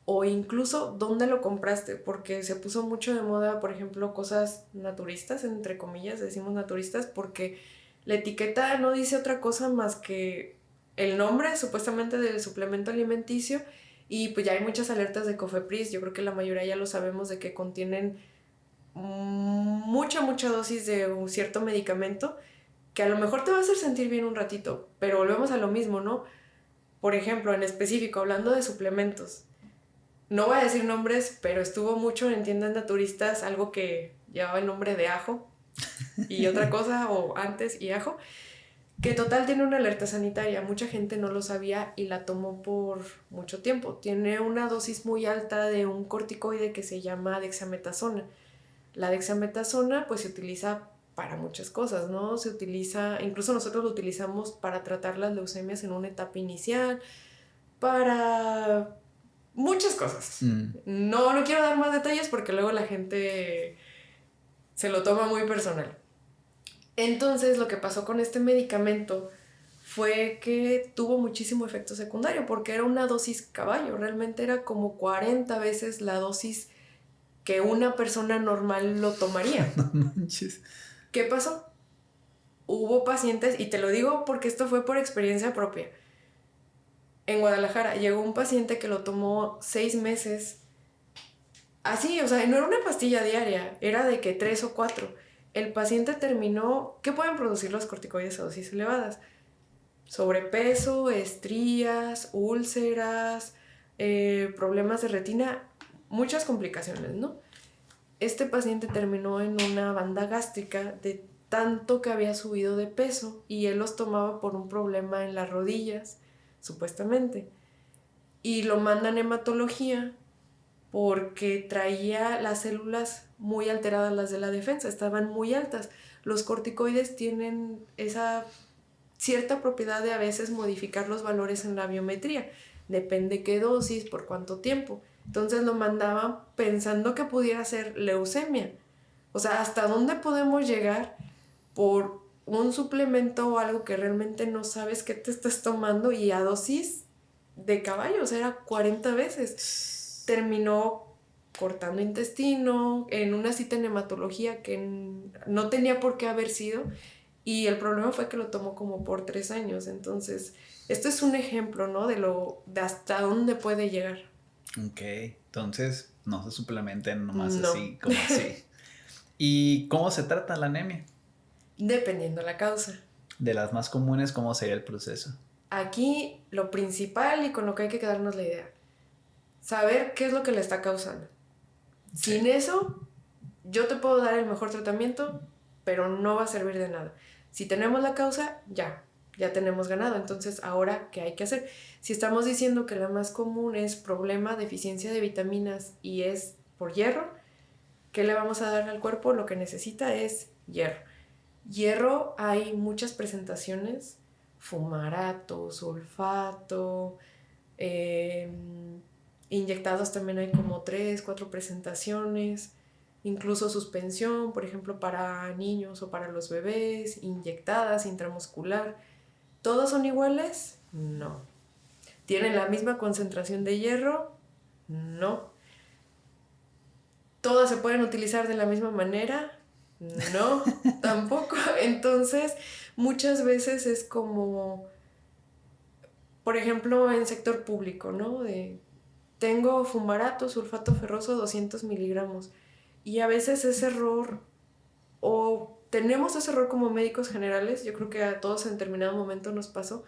o incluso dónde lo compraste, porque se puso mucho de moda, por ejemplo, cosas naturistas, entre comillas, decimos naturistas, porque la etiqueta no dice otra cosa más que el nombre supuestamente del suplemento alimenticio y pues ya hay muchas alertas de Cofepris, yo creo que la mayoría ya lo sabemos de que contienen mucha dosis de un cierto medicamento que a lo mejor te va a hacer sentir bien un ratito, pero volvemos a lo mismo, ¿no? Por ejemplo, en específico, hablando de suplementos, no voy a decir nombres, pero estuvo mucho en tiendas naturistas algo que llevaba el nombre de ajo y otra cosa, o antes y ajo, que total tiene una alerta sanitaria. Mucha gente no lo sabía y la tomó por mucho tiempo. Tiene una dosis muy alta de un corticoide que se llama dexametasona. La dexametasona pues se utiliza para muchas cosas, ¿no? Se utiliza, incluso nosotros lo utilizamos para tratar las leucemias en una etapa inicial, para muchas cosas. No quiero dar más detalles porque luego la gente se lo toma muy personal. Entonces lo que pasó con este medicamento fue que tuvo muchísimo efecto secundario porque era una dosis caballo, realmente era como 40 veces la dosis que una persona normal lo tomaría. No manches. ¿Qué pasó? Hubo pacientes, y te lo digo porque esto fue por experiencia propia. En Guadalajara llegó un paciente que lo tomó 6 meses. Así, o sea, no era una pastilla diaria, era de que 3 o 4. El paciente terminó. ¿Qué pueden producir los corticoides a dosis elevadas? Sobrepeso, estrías, úlceras, problemas de retina, muchas complicaciones, ¿no? Este paciente terminó en una banda gástrica de tanto que había subido de peso y él los tomaba por un problema en las rodillas, supuestamente. Y lo mandan a hematología porque traía las células muy alteradas, las de la defensa, estaban muy altas. Los corticoides tienen esa cierta propiedad de a veces modificar los valores en la biometría. Depende qué dosis, por cuánto tiempo. Entonces lo mandaban pensando que pudiera ser leucemia. O sea, ¿hasta dónde podemos llegar por un suplemento o algo que realmente no sabes qué te estás tomando y a dosis de caballo? O sea, era 40 veces. Terminó cortando intestino, en una cita en hematología que no tenía por qué haber sido. Y el problema fue que lo tomó como por 3 años. Entonces, esto es un ejemplo, ¿no? De hasta dónde puede llegar. Ok, entonces no se suplementen nomás No. así como así. ¿Y cómo se trata la anemia? Dependiendo la causa. De las más comunes, ¿cómo sería el proceso? Aquí lo principal y con lo que hay que quedarnos la idea. Saber qué es lo que le está causando. Sí. Sin eso, yo te puedo dar el mejor tratamiento, pero no va a servir de nada. Si tenemos la causa, ya tenemos ganado. Entonces, ahora, ¿qué hay que hacer? Si estamos diciendo que la más común es problema, deficiencia de vitaminas y es por hierro, ¿qué le vamos a dar al cuerpo? Lo que necesita es hierro. Hierro hay muchas presentaciones, fumarato, sulfato, eh, inyectados también hay como 3, 4 presentaciones, incluso suspensión, por ejemplo, para niños o para los bebés, inyectadas, intramuscular. ¿Todos son iguales? No. ¿Tienen la misma concentración de hierro? No. ¿Todas se pueden utilizar de la misma manera? No, tampoco. Entonces, muchas veces es como, por ejemplo, en sector público, ¿no? Tengo fumarato, sulfato ferroso, 200 miligramos. Y a veces ese error, o tenemos ese error como médicos generales, yo creo que a todos en determinado momento nos pasó,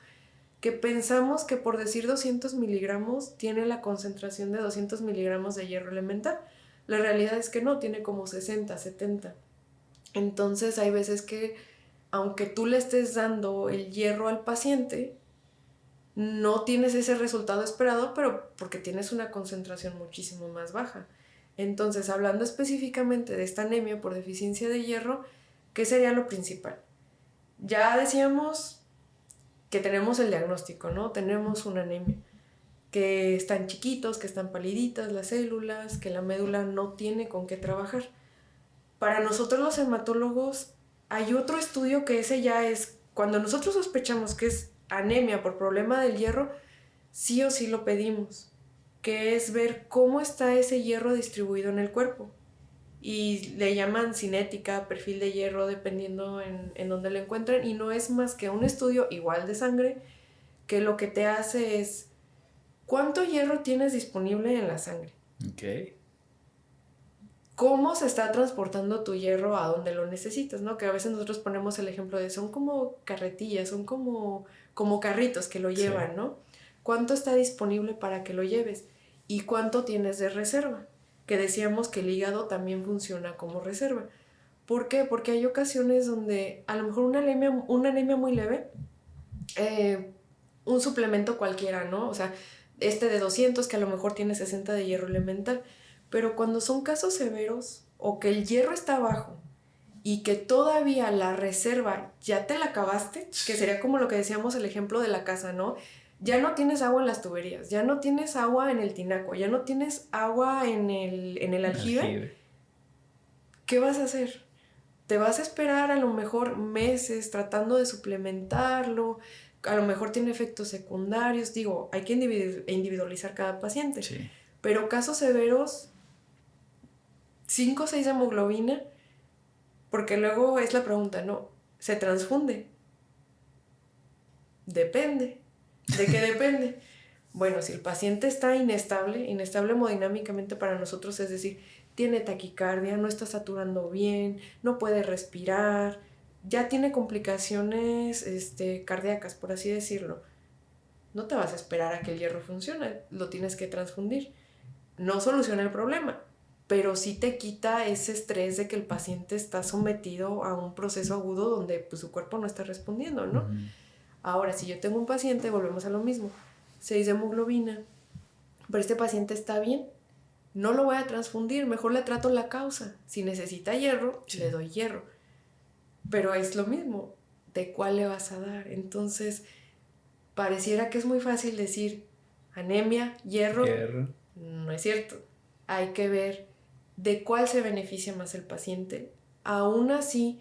que pensamos que por decir 200 miligramos tiene la concentración de 200 miligramos de hierro elemental. La realidad es que no, tiene como 60, 70. Entonces hay veces que aunque tú le estés dando el hierro al paciente, no tienes ese resultado esperado, pero porque tienes una concentración muchísimo más baja. Entonces, hablando específicamente de esta anemia por deficiencia de hierro, ¿qué sería lo principal? Ya decíamos que tenemos el diagnóstico, ¿no? Tenemos una anemia, que están chiquitos, que están paliditas las células, que la médula no tiene con qué trabajar. Para nosotros los hematólogos hay otro estudio que ese ya es, cuando nosotros sospechamos que es anemia por problema del hierro, sí o sí lo pedimos, que es ver cómo está ese hierro distribuido en el cuerpo. Y le llaman cinética, perfil de hierro, dependiendo en dónde lo encuentren, y no es más que un estudio igual de sangre, que lo que te hace es cuánto hierro tienes disponible en la sangre. Ok. ¿Cómo se está transportando tu hierro a donde lo necesitas, ¿no? Que a veces nosotros ponemos el ejemplo de son como carretillas, son como carritos que lo llevan, ¿no? ¿Cuánto está disponible para que lo lleves? ¿Y cuánto tienes de reserva? Que decíamos que el hígado también funciona como reserva. ¿Por qué? Porque hay ocasiones donde a lo mejor una anemia muy leve, un suplemento cualquiera, ¿no? O sea, de 200 que a lo mejor tiene 60 de hierro elemental. Pero cuando son casos severos o que el hierro está bajo y que todavía la reserva ya te la acabaste, que sería como lo que decíamos el ejemplo de la casa, ¿no? Ya no tienes agua en las tuberías, ya no tienes agua en el tinaco, ya no tienes agua en el aljibe. ¿Qué vas a hacer? Te vas a esperar a lo mejor meses tratando de suplementarlo, a lo mejor tiene efectos secundarios, digo, hay que individualizar cada paciente. Sí. Pero casos severos, 5 o 6 de hemoglobina, porque luego es la pregunta, ¿no? ¿Se transfunde? Depende. ¿De qué depende? Bueno, si el paciente está inestable hemodinámicamente para nosotros, es decir, tiene taquicardia, no está saturando bien, no puede respirar, ya tiene complicaciones cardíacas, por así decirlo, no te vas a esperar a que el hierro funcione, lo tienes que transfundir. No soluciona el problema, pero sí te quita ese estrés de que el paciente está sometido a un proceso agudo donde pues, su cuerpo no está respondiendo, ¿no? Uh-huh. Ahora, si yo tengo un paciente, volvemos a lo mismo, 6 de hemoglobina, pero este paciente está bien, no lo voy a transfundir, mejor le trato la causa. Si necesita hierro, sí, le doy hierro. Pero es lo mismo, ¿de cuál le vas a dar? Entonces, pareciera que es muy fácil decir anemia, hierro. No es cierto. Hay que ver de cuál se beneficia más el paciente. Aún así,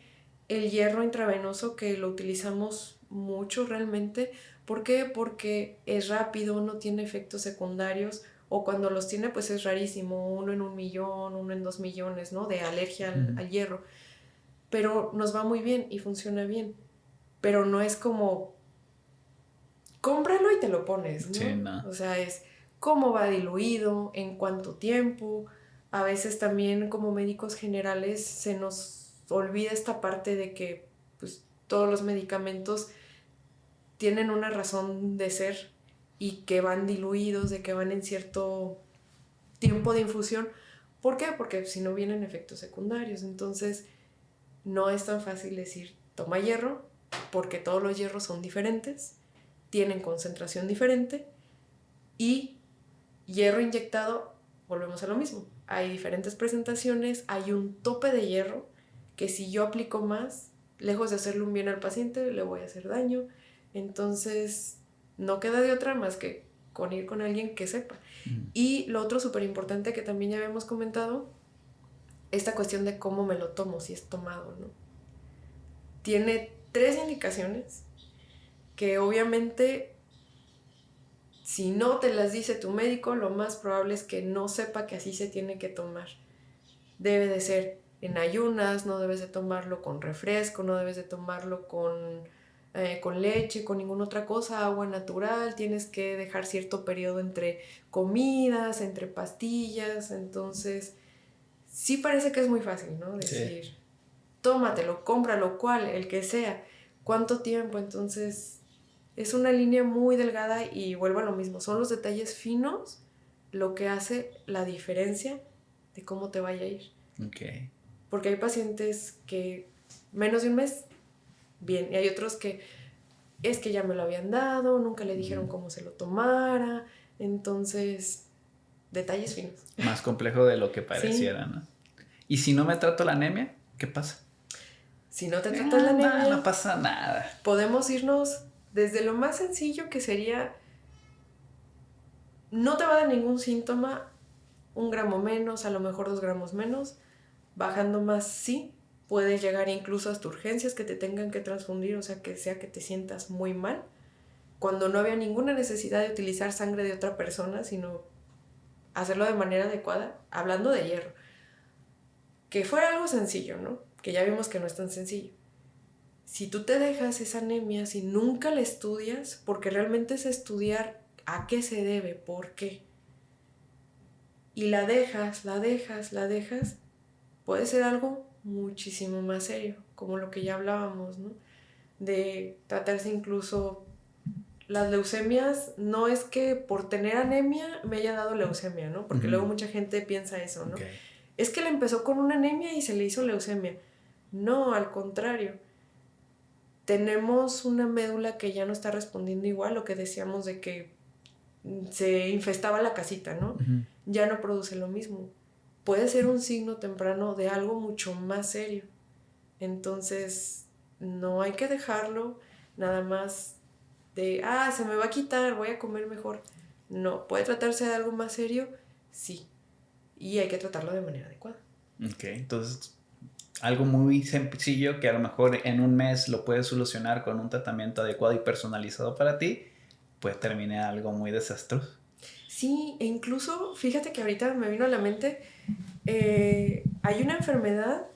el hierro intravenoso, que lo utilizamos mucho realmente, ¿por qué? Porque es rápido, no tiene efectos secundarios, o cuando los tiene, pues es rarísimo, 1 en 1 millón, 1 en 2 millones, ¿no? De alergia al hierro. Pero nos va muy bien y funciona bien. Pero no es como, cómpralo y te lo pones, ¿no? Sí, no. O sea, es cómo va diluido, en cuánto tiempo. A veces también como médicos generales se nos olvida esta parte de que pues, todos los medicamentos tienen una razón de ser y que van diluidos, de que van en cierto tiempo de infusión. ¿Por qué? Porque si no vienen efectos secundarios. Entonces, no es tan fácil decir, toma hierro, porque todos los hierros son diferentes, tienen concentración diferente, y hierro inyectado, volvemos a lo mismo. Hay diferentes presentaciones, hay un tope de hierro, que si yo aplico más, lejos de hacerle un bien al paciente, le voy a hacer daño. Entonces, no queda de otra más que con ir con alguien que sepa. Y lo otro súper importante que también ya habíamos comentado, esta cuestión de cómo me lo tomo, si es tomado, ¿no? Tiene 3 indicaciones que obviamente Si no te las dice tu médico, lo más probable es que no sepa que así se tiene que tomar. Debe de ser en ayunas, no debes de tomarlo con refresco, no debes de tomarlo con leche, con ninguna otra cosa, agua natural. Tienes que dejar cierto periodo entre comidas, entre pastillas. Entonces, sí parece que es muy fácil, ¿no? Decir, sí, tómatelo, cómpralo, cual, el que sea. ¿Cuánto tiempo? Entonces, es una línea muy delgada y vuelvo a lo mismo. Son los detalles finos lo que hace la diferencia de cómo te vaya a ir. Okay. Porque hay pacientes que menos de un mes, bien, y hay otros que es que ya me lo habían dado, nunca le dijeron cómo se lo tomara, entonces, detalles finos. Más complejo de lo que pareciera, sí. ¿No? ¿Y si no me trato la anemia, qué pasa? Si no te tratas la anemia, no pasa nada. Podemos irnos desde lo más sencillo, que sería, no te va a dar ningún síntoma, 1 gramo menos, a lo mejor 2 gramos menos, bajando más sí, puedes llegar incluso hasta urgencias que te tengan que transfundir, o sea que te sientas muy mal, cuando no había ninguna necesidad de utilizar sangre de otra persona, sino hacerlo de manera adecuada, hablando de hierro. Que fuera algo sencillo, ¿no? Que ya vimos que no es tan sencillo. Si tú te dejas esa anemia, si nunca la estudias, porque realmente es estudiar a qué se debe, por qué, y la dejas, puede ser algo muchísimo más serio, como lo que ya hablábamos, ¿no? De tratarse incluso las leucemias, no es que por tener anemia me haya dado leucemia, ¿no? Porque luego mucha gente piensa eso, ¿no? Okay. Es que le empezó con una anemia y se le hizo leucemia. No, al contrario. Tenemos una médula que ya no está respondiendo igual, lo que decíamos de que se infestaba la casita, ¿no? Ya no produce lo mismo. Puede ser un signo temprano de algo mucho más serio. Entonces, no hay que dejarlo nada más de, se me va a quitar, voy a comer mejor. No, puede tratarse de algo más serio, sí. Y hay que tratarlo de manera adecuada. Ok, entonces, algo muy sencillo que a lo mejor en un mes lo puedes solucionar con un tratamiento adecuado y personalizado para ti, pues termine algo muy desastroso. Sí, e incluso, fíjate que ahorita me vino a la mente, hay una enfermedad,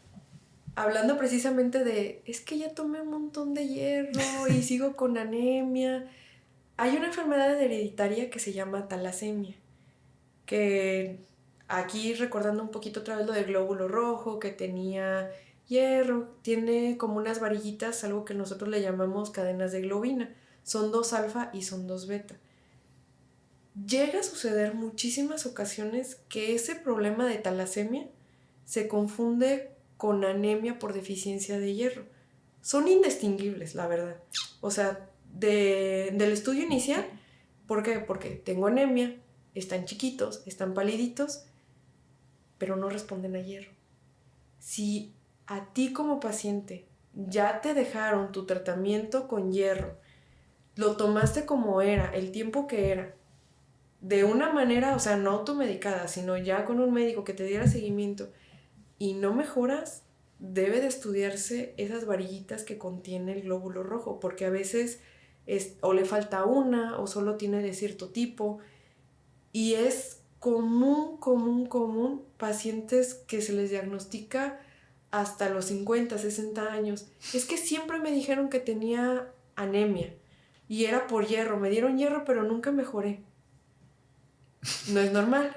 hablando precisamente de, es que ya tomé un montón de hierro y sigo con anemia. Hay una enfermedad hereditaria que se llama talasemia, que aquí recordando un poquito otra vez lo del glóbulo rojo, que tenía hierro, tiene como unas varillitas, algo que nosotros le llamamos cadenas de globina. Son 2 alfa y son 2 beta. Llega a suceder muchísimas ocasiones que ese problema de talasemia se confunde con anemia por deficiencia de hierro. Son indistinguibles, la verdad. O sea, del estudio inicial, ¿por qué? Porque tengo anemia, están chiquitos, están paliditos, pero no responden a hierro. Si a ti como paciente ya te dejaron tu tratamiento con hierro, lo tomaste como era, el tiempo que era, de una manera, o sea, no automedicada, sino ya con un médico que te diera seguimiento y no mejoras, debe de estudiarse esas varillitas que contiene el glóbulo rojo, porque a veces o le falta una o solo tiene de cierto tipo y es común pacientes que se les diagnostica hasta los 50, 60 años. Es que siempre me dijeron que tenía anemia y era por hierro, me dieron hierro pero nunca mejoré. No es normal.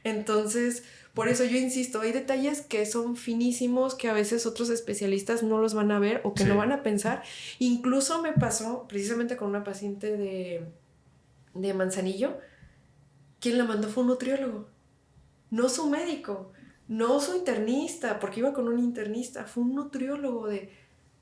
Entonces, por eso yo insisto, hay detalles que son finísimos, que a veces otros especialistas no los van a ver o que no van a pensar. Incluso me pasó precisamente con una paciente de Manzanillo, quien la mandó fue un nutriólogo, no su médico, no su internista, porque iba con un internista, fue un nutriólogo de,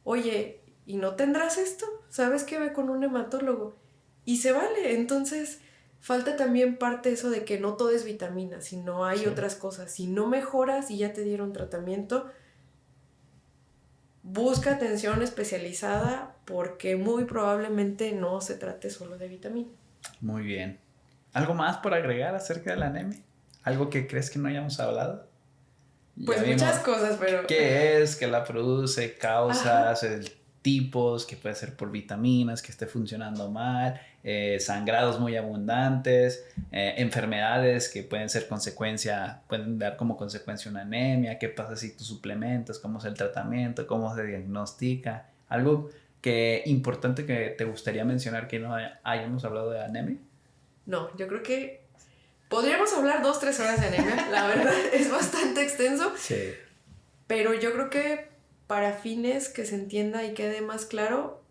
oye, ¿y no tendrás esto? ¿Sabes que ve con un hematólogo? Y se vale, entonces falta también parte eso de que no todo es vitamina, sino hay otras cosas. Si no mejoras y ya te dieron tratamiento, busca atención especializada porque muy probablemente no se trate solo de vitamina. Muy bien. ¿Algo más por agregar acerca de la anemia? ¿Algo que crees que no hayamos hablado? Pues muchas cosas, pero... ¿Qué es? ¿Qué la produce? ¿Causas? tipos, que puede ser por vitaminas, que esté funcionando mal, sangrados muy abundantes, enfermedades que pueden ser consecuencia, pueden dar como consecuencia una anemia, qué pasa si tú suplementas, cómo es el tratamiento, cómo se diagnostica, algo que importante que te gustaría mencionar que no hayamos hablado de anemia. No, yo creo que podríamos hablar 2-3 horas de anemia, la verdad es bastante extenso. Sí. Pero yo creo que para fines que se entienda y quede más claro,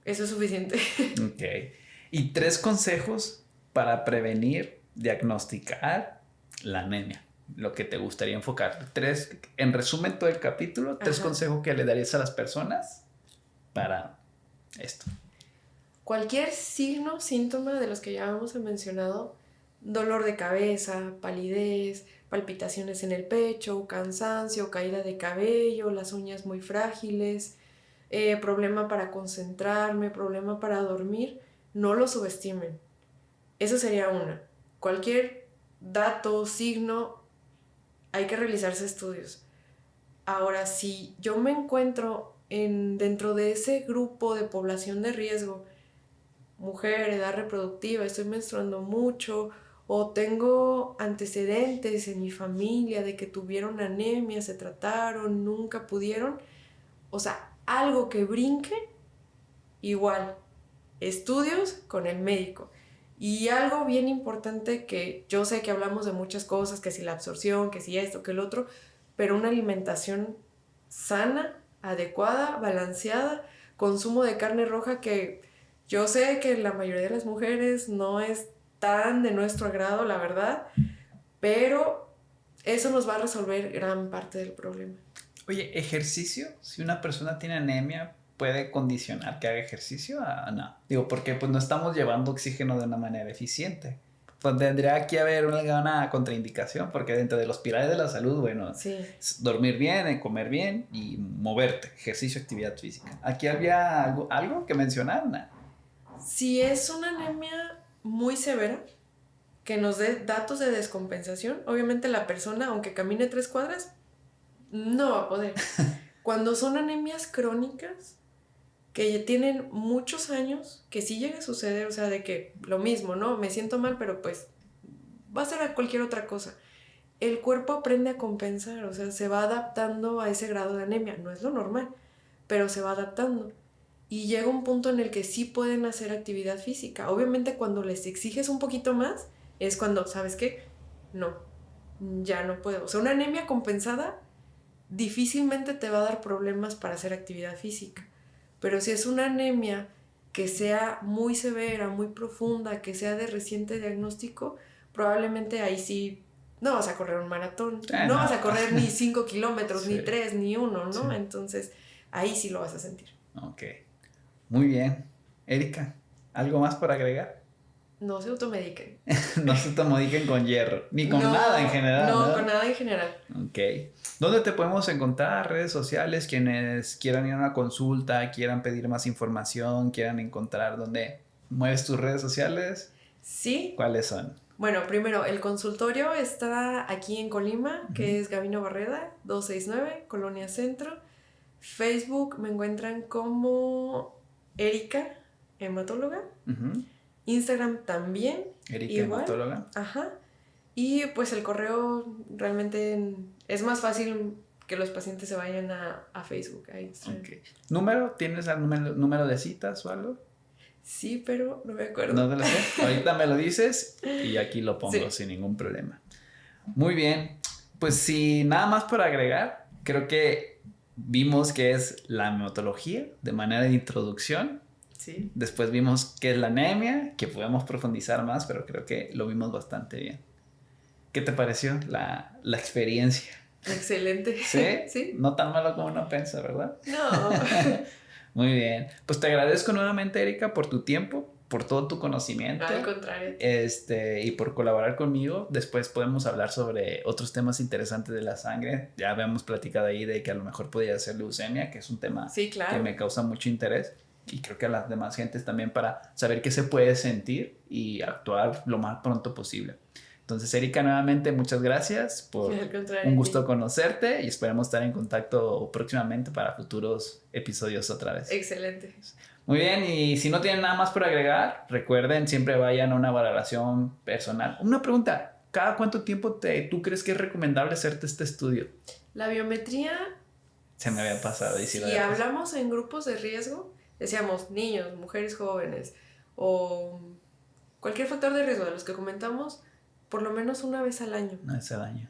eso es suficiente. Ok. Y 3 consejos para prevenir, diagnosticar la anemia. Lo que te gustaría enfocar. 3, en resumen todo el capítulo, 3 consejos que le darías a las personas para esto. Cualquier signo, síntoma de los que ya hemos mencionado, dolor de cabeza, palidez, palpitaciones en el pecho, cansancio, caída de cabello, las uñas muy frágiles, problema para concentrarme, problema para dormir, no lo subestimen. Eso sería una. Cualquier dato, signo, hay que realizarse estudios. Ahora, si yo me encuentro dentro de ese grupo de población de riesgo, mujer, edad reproductiva, estoy menstruando mucho o tengo antecedentes en mi familia de que tuvieron anemia, se trataron, nunca pudieron, o sea, algo que brinque, igual, estudios con el médico. Y algo bien importante que yo sé que hablamos de muchas cosas, que si la absorción, que si esto, que el otro, pero una alimentación sana, adecuada, balanceada, consumo de carne roja que yo sé que la mayoría de las mujeres no es tan de nuestro agrado, la verdad, pero eso nos va a resolver gran parte del problema. Oye, ¿ejercicio? Si una persona tiene anemia, ¿puede condicionar que haga ejercicio? No. Digo, porque pues no estamos llevando oxígeno de una manera eficiente. Pues tendría que haber una contraindicación, porque dentro de los pilares de la salud, bueno, sí, es dormir bien, comer bien y moverte, ejercicio, actividad física. ¿Aquí había algo que mencionar? No. Si es una anemia muy severa, que nos dé datos de descompensación, obviamente la persona, aunque camine 3 cuadras, no va a poder. Cuando son anemias crónicas, que ya tienen muchos años, que sí llega a suceder, o sea, de que lo mismo, ¿no? Me siento mal, pero pues va a ser a cualquier otra cosa. El cuerpo aprende a compensar, o sea, se va adaptando a ese grado de anemia. No es lo normal, pero se va adaptando. Y llega un punto en el que sí pueden hacer actividad física. Obviamente cuando les exiges un poquito más, es cuando, ¿sabes qué? No, ya no puedo. O sea, una anemia compensada difícilmente te va a dar problemas para hacer actividad física. Pero si es una anemia que sea muy severa, muy profunda, que sea de reciente diagnóstico, probablemente ahí sí no vas a correr un maratón, no vas a correr ni 5 kilómetros, sí, ni 3, ni 1, ¿no? Sí. Entonces ahí sí lo vas a sentir. Ok, muy bien. Erika, ¿algo más por agregar? No se automediquen. No se automediquen con hierro, ni con nada en general. No, con nada en general. Ok. ¿Dónde te podemos encontrar? Redes sociales, quienes quieran ir a una consulta, quieran pedir más información, quieran encontrar dónde mueves tus redes sociales. Sí. ¿Cuáles son? Bueno, primero, el consultorio está aquí en Colima, que es Gabino Barreda, 269, Colonia Centro. Facebook me encuentran como Erika, hematóloga. Instagram también. Erika, igual. Hematóloga. Ajá. Y pues el correo realmente es más fácil que los pacientes se vayan a Facebook, a Instagram. Okay. ¿Número? ¿Tienes algún número de citas o algo? Sí, pero no me acuerdo. No te lo sé. Ahorita me lo dices y aquí lo pongo sin ningún problema. Muy bien. Pues sin nada más por agregar, creo que vimos qué es la hematología de manera de introducción. Sí. Después vimos qué es la anemia, que podemos profundizar más, pero creo que lo vimos bastante bien. ¿Qué te pareció la experiencia? Excelente. ¿Sí? Sí. No tan malo como uno piensa, ¿verdad? No. Muy bien. Pues te agradezco nuevamente, Erika, por tu tiempo, por todo tu conocimiento. Al contrario. Y por colaborar conmigo. Después podemos hablar sobre otros temas interesantes de la sangre. Ya habíamos platicado ahí de que a lo mejor podía ser leucemia, que es un tema que me causa mucho interés. Y creo que a las demás gentes también, para saber qué se puede sentir y actuar lo más pronto posible. Entonces, Erika, nuevamente muchas gracias por un gusto conocerte y esperemos estar en contacto próximamente para futuros episodios otra vez. Excelente. Muy bien, y si no tienen nada más por agregar, recuerden, siempre vayan a una valoración personal. Una pregunta, ¿cada cuánto tiempo tú crees que es recomendable hacerte este estudio? La biometría... Se me había pasado. Si hablamos en grupos de riesgo, decíamos niños, mujeres jóvenes o cualquier factor de riesgo de los que comentamos, por lo menos una vez al año. Una vez al año.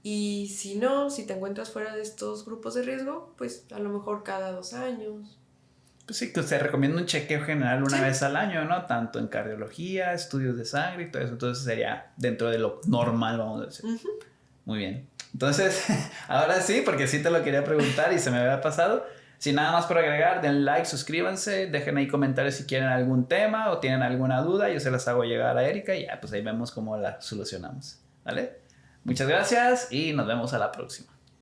Y si no, si te encuentras fuera de estos grupos de riesgo, pues a lo mejor cada 2 años. Pues sí, que se recomienda un chequeo general una vez al año, ¿no? Tanto en cardiología, estudios de sangre y todo eso. Entonces sería dentro de lo normal, vamos a decir. Uh-huh. Muy bien. Entonces, ahora sí, porque sí te lo quería preguntar y se me había pasado. Sin nada más por agregar, den like, suscríbanse, dejen ahí comentarios si quieren algún tema o tienen alguna duda. Yo se las hago llegar a Erika y ya, pues ahí vemos cómo la solucionamos. ¿Vale? Muchas gracias y nos vemos a la próxima.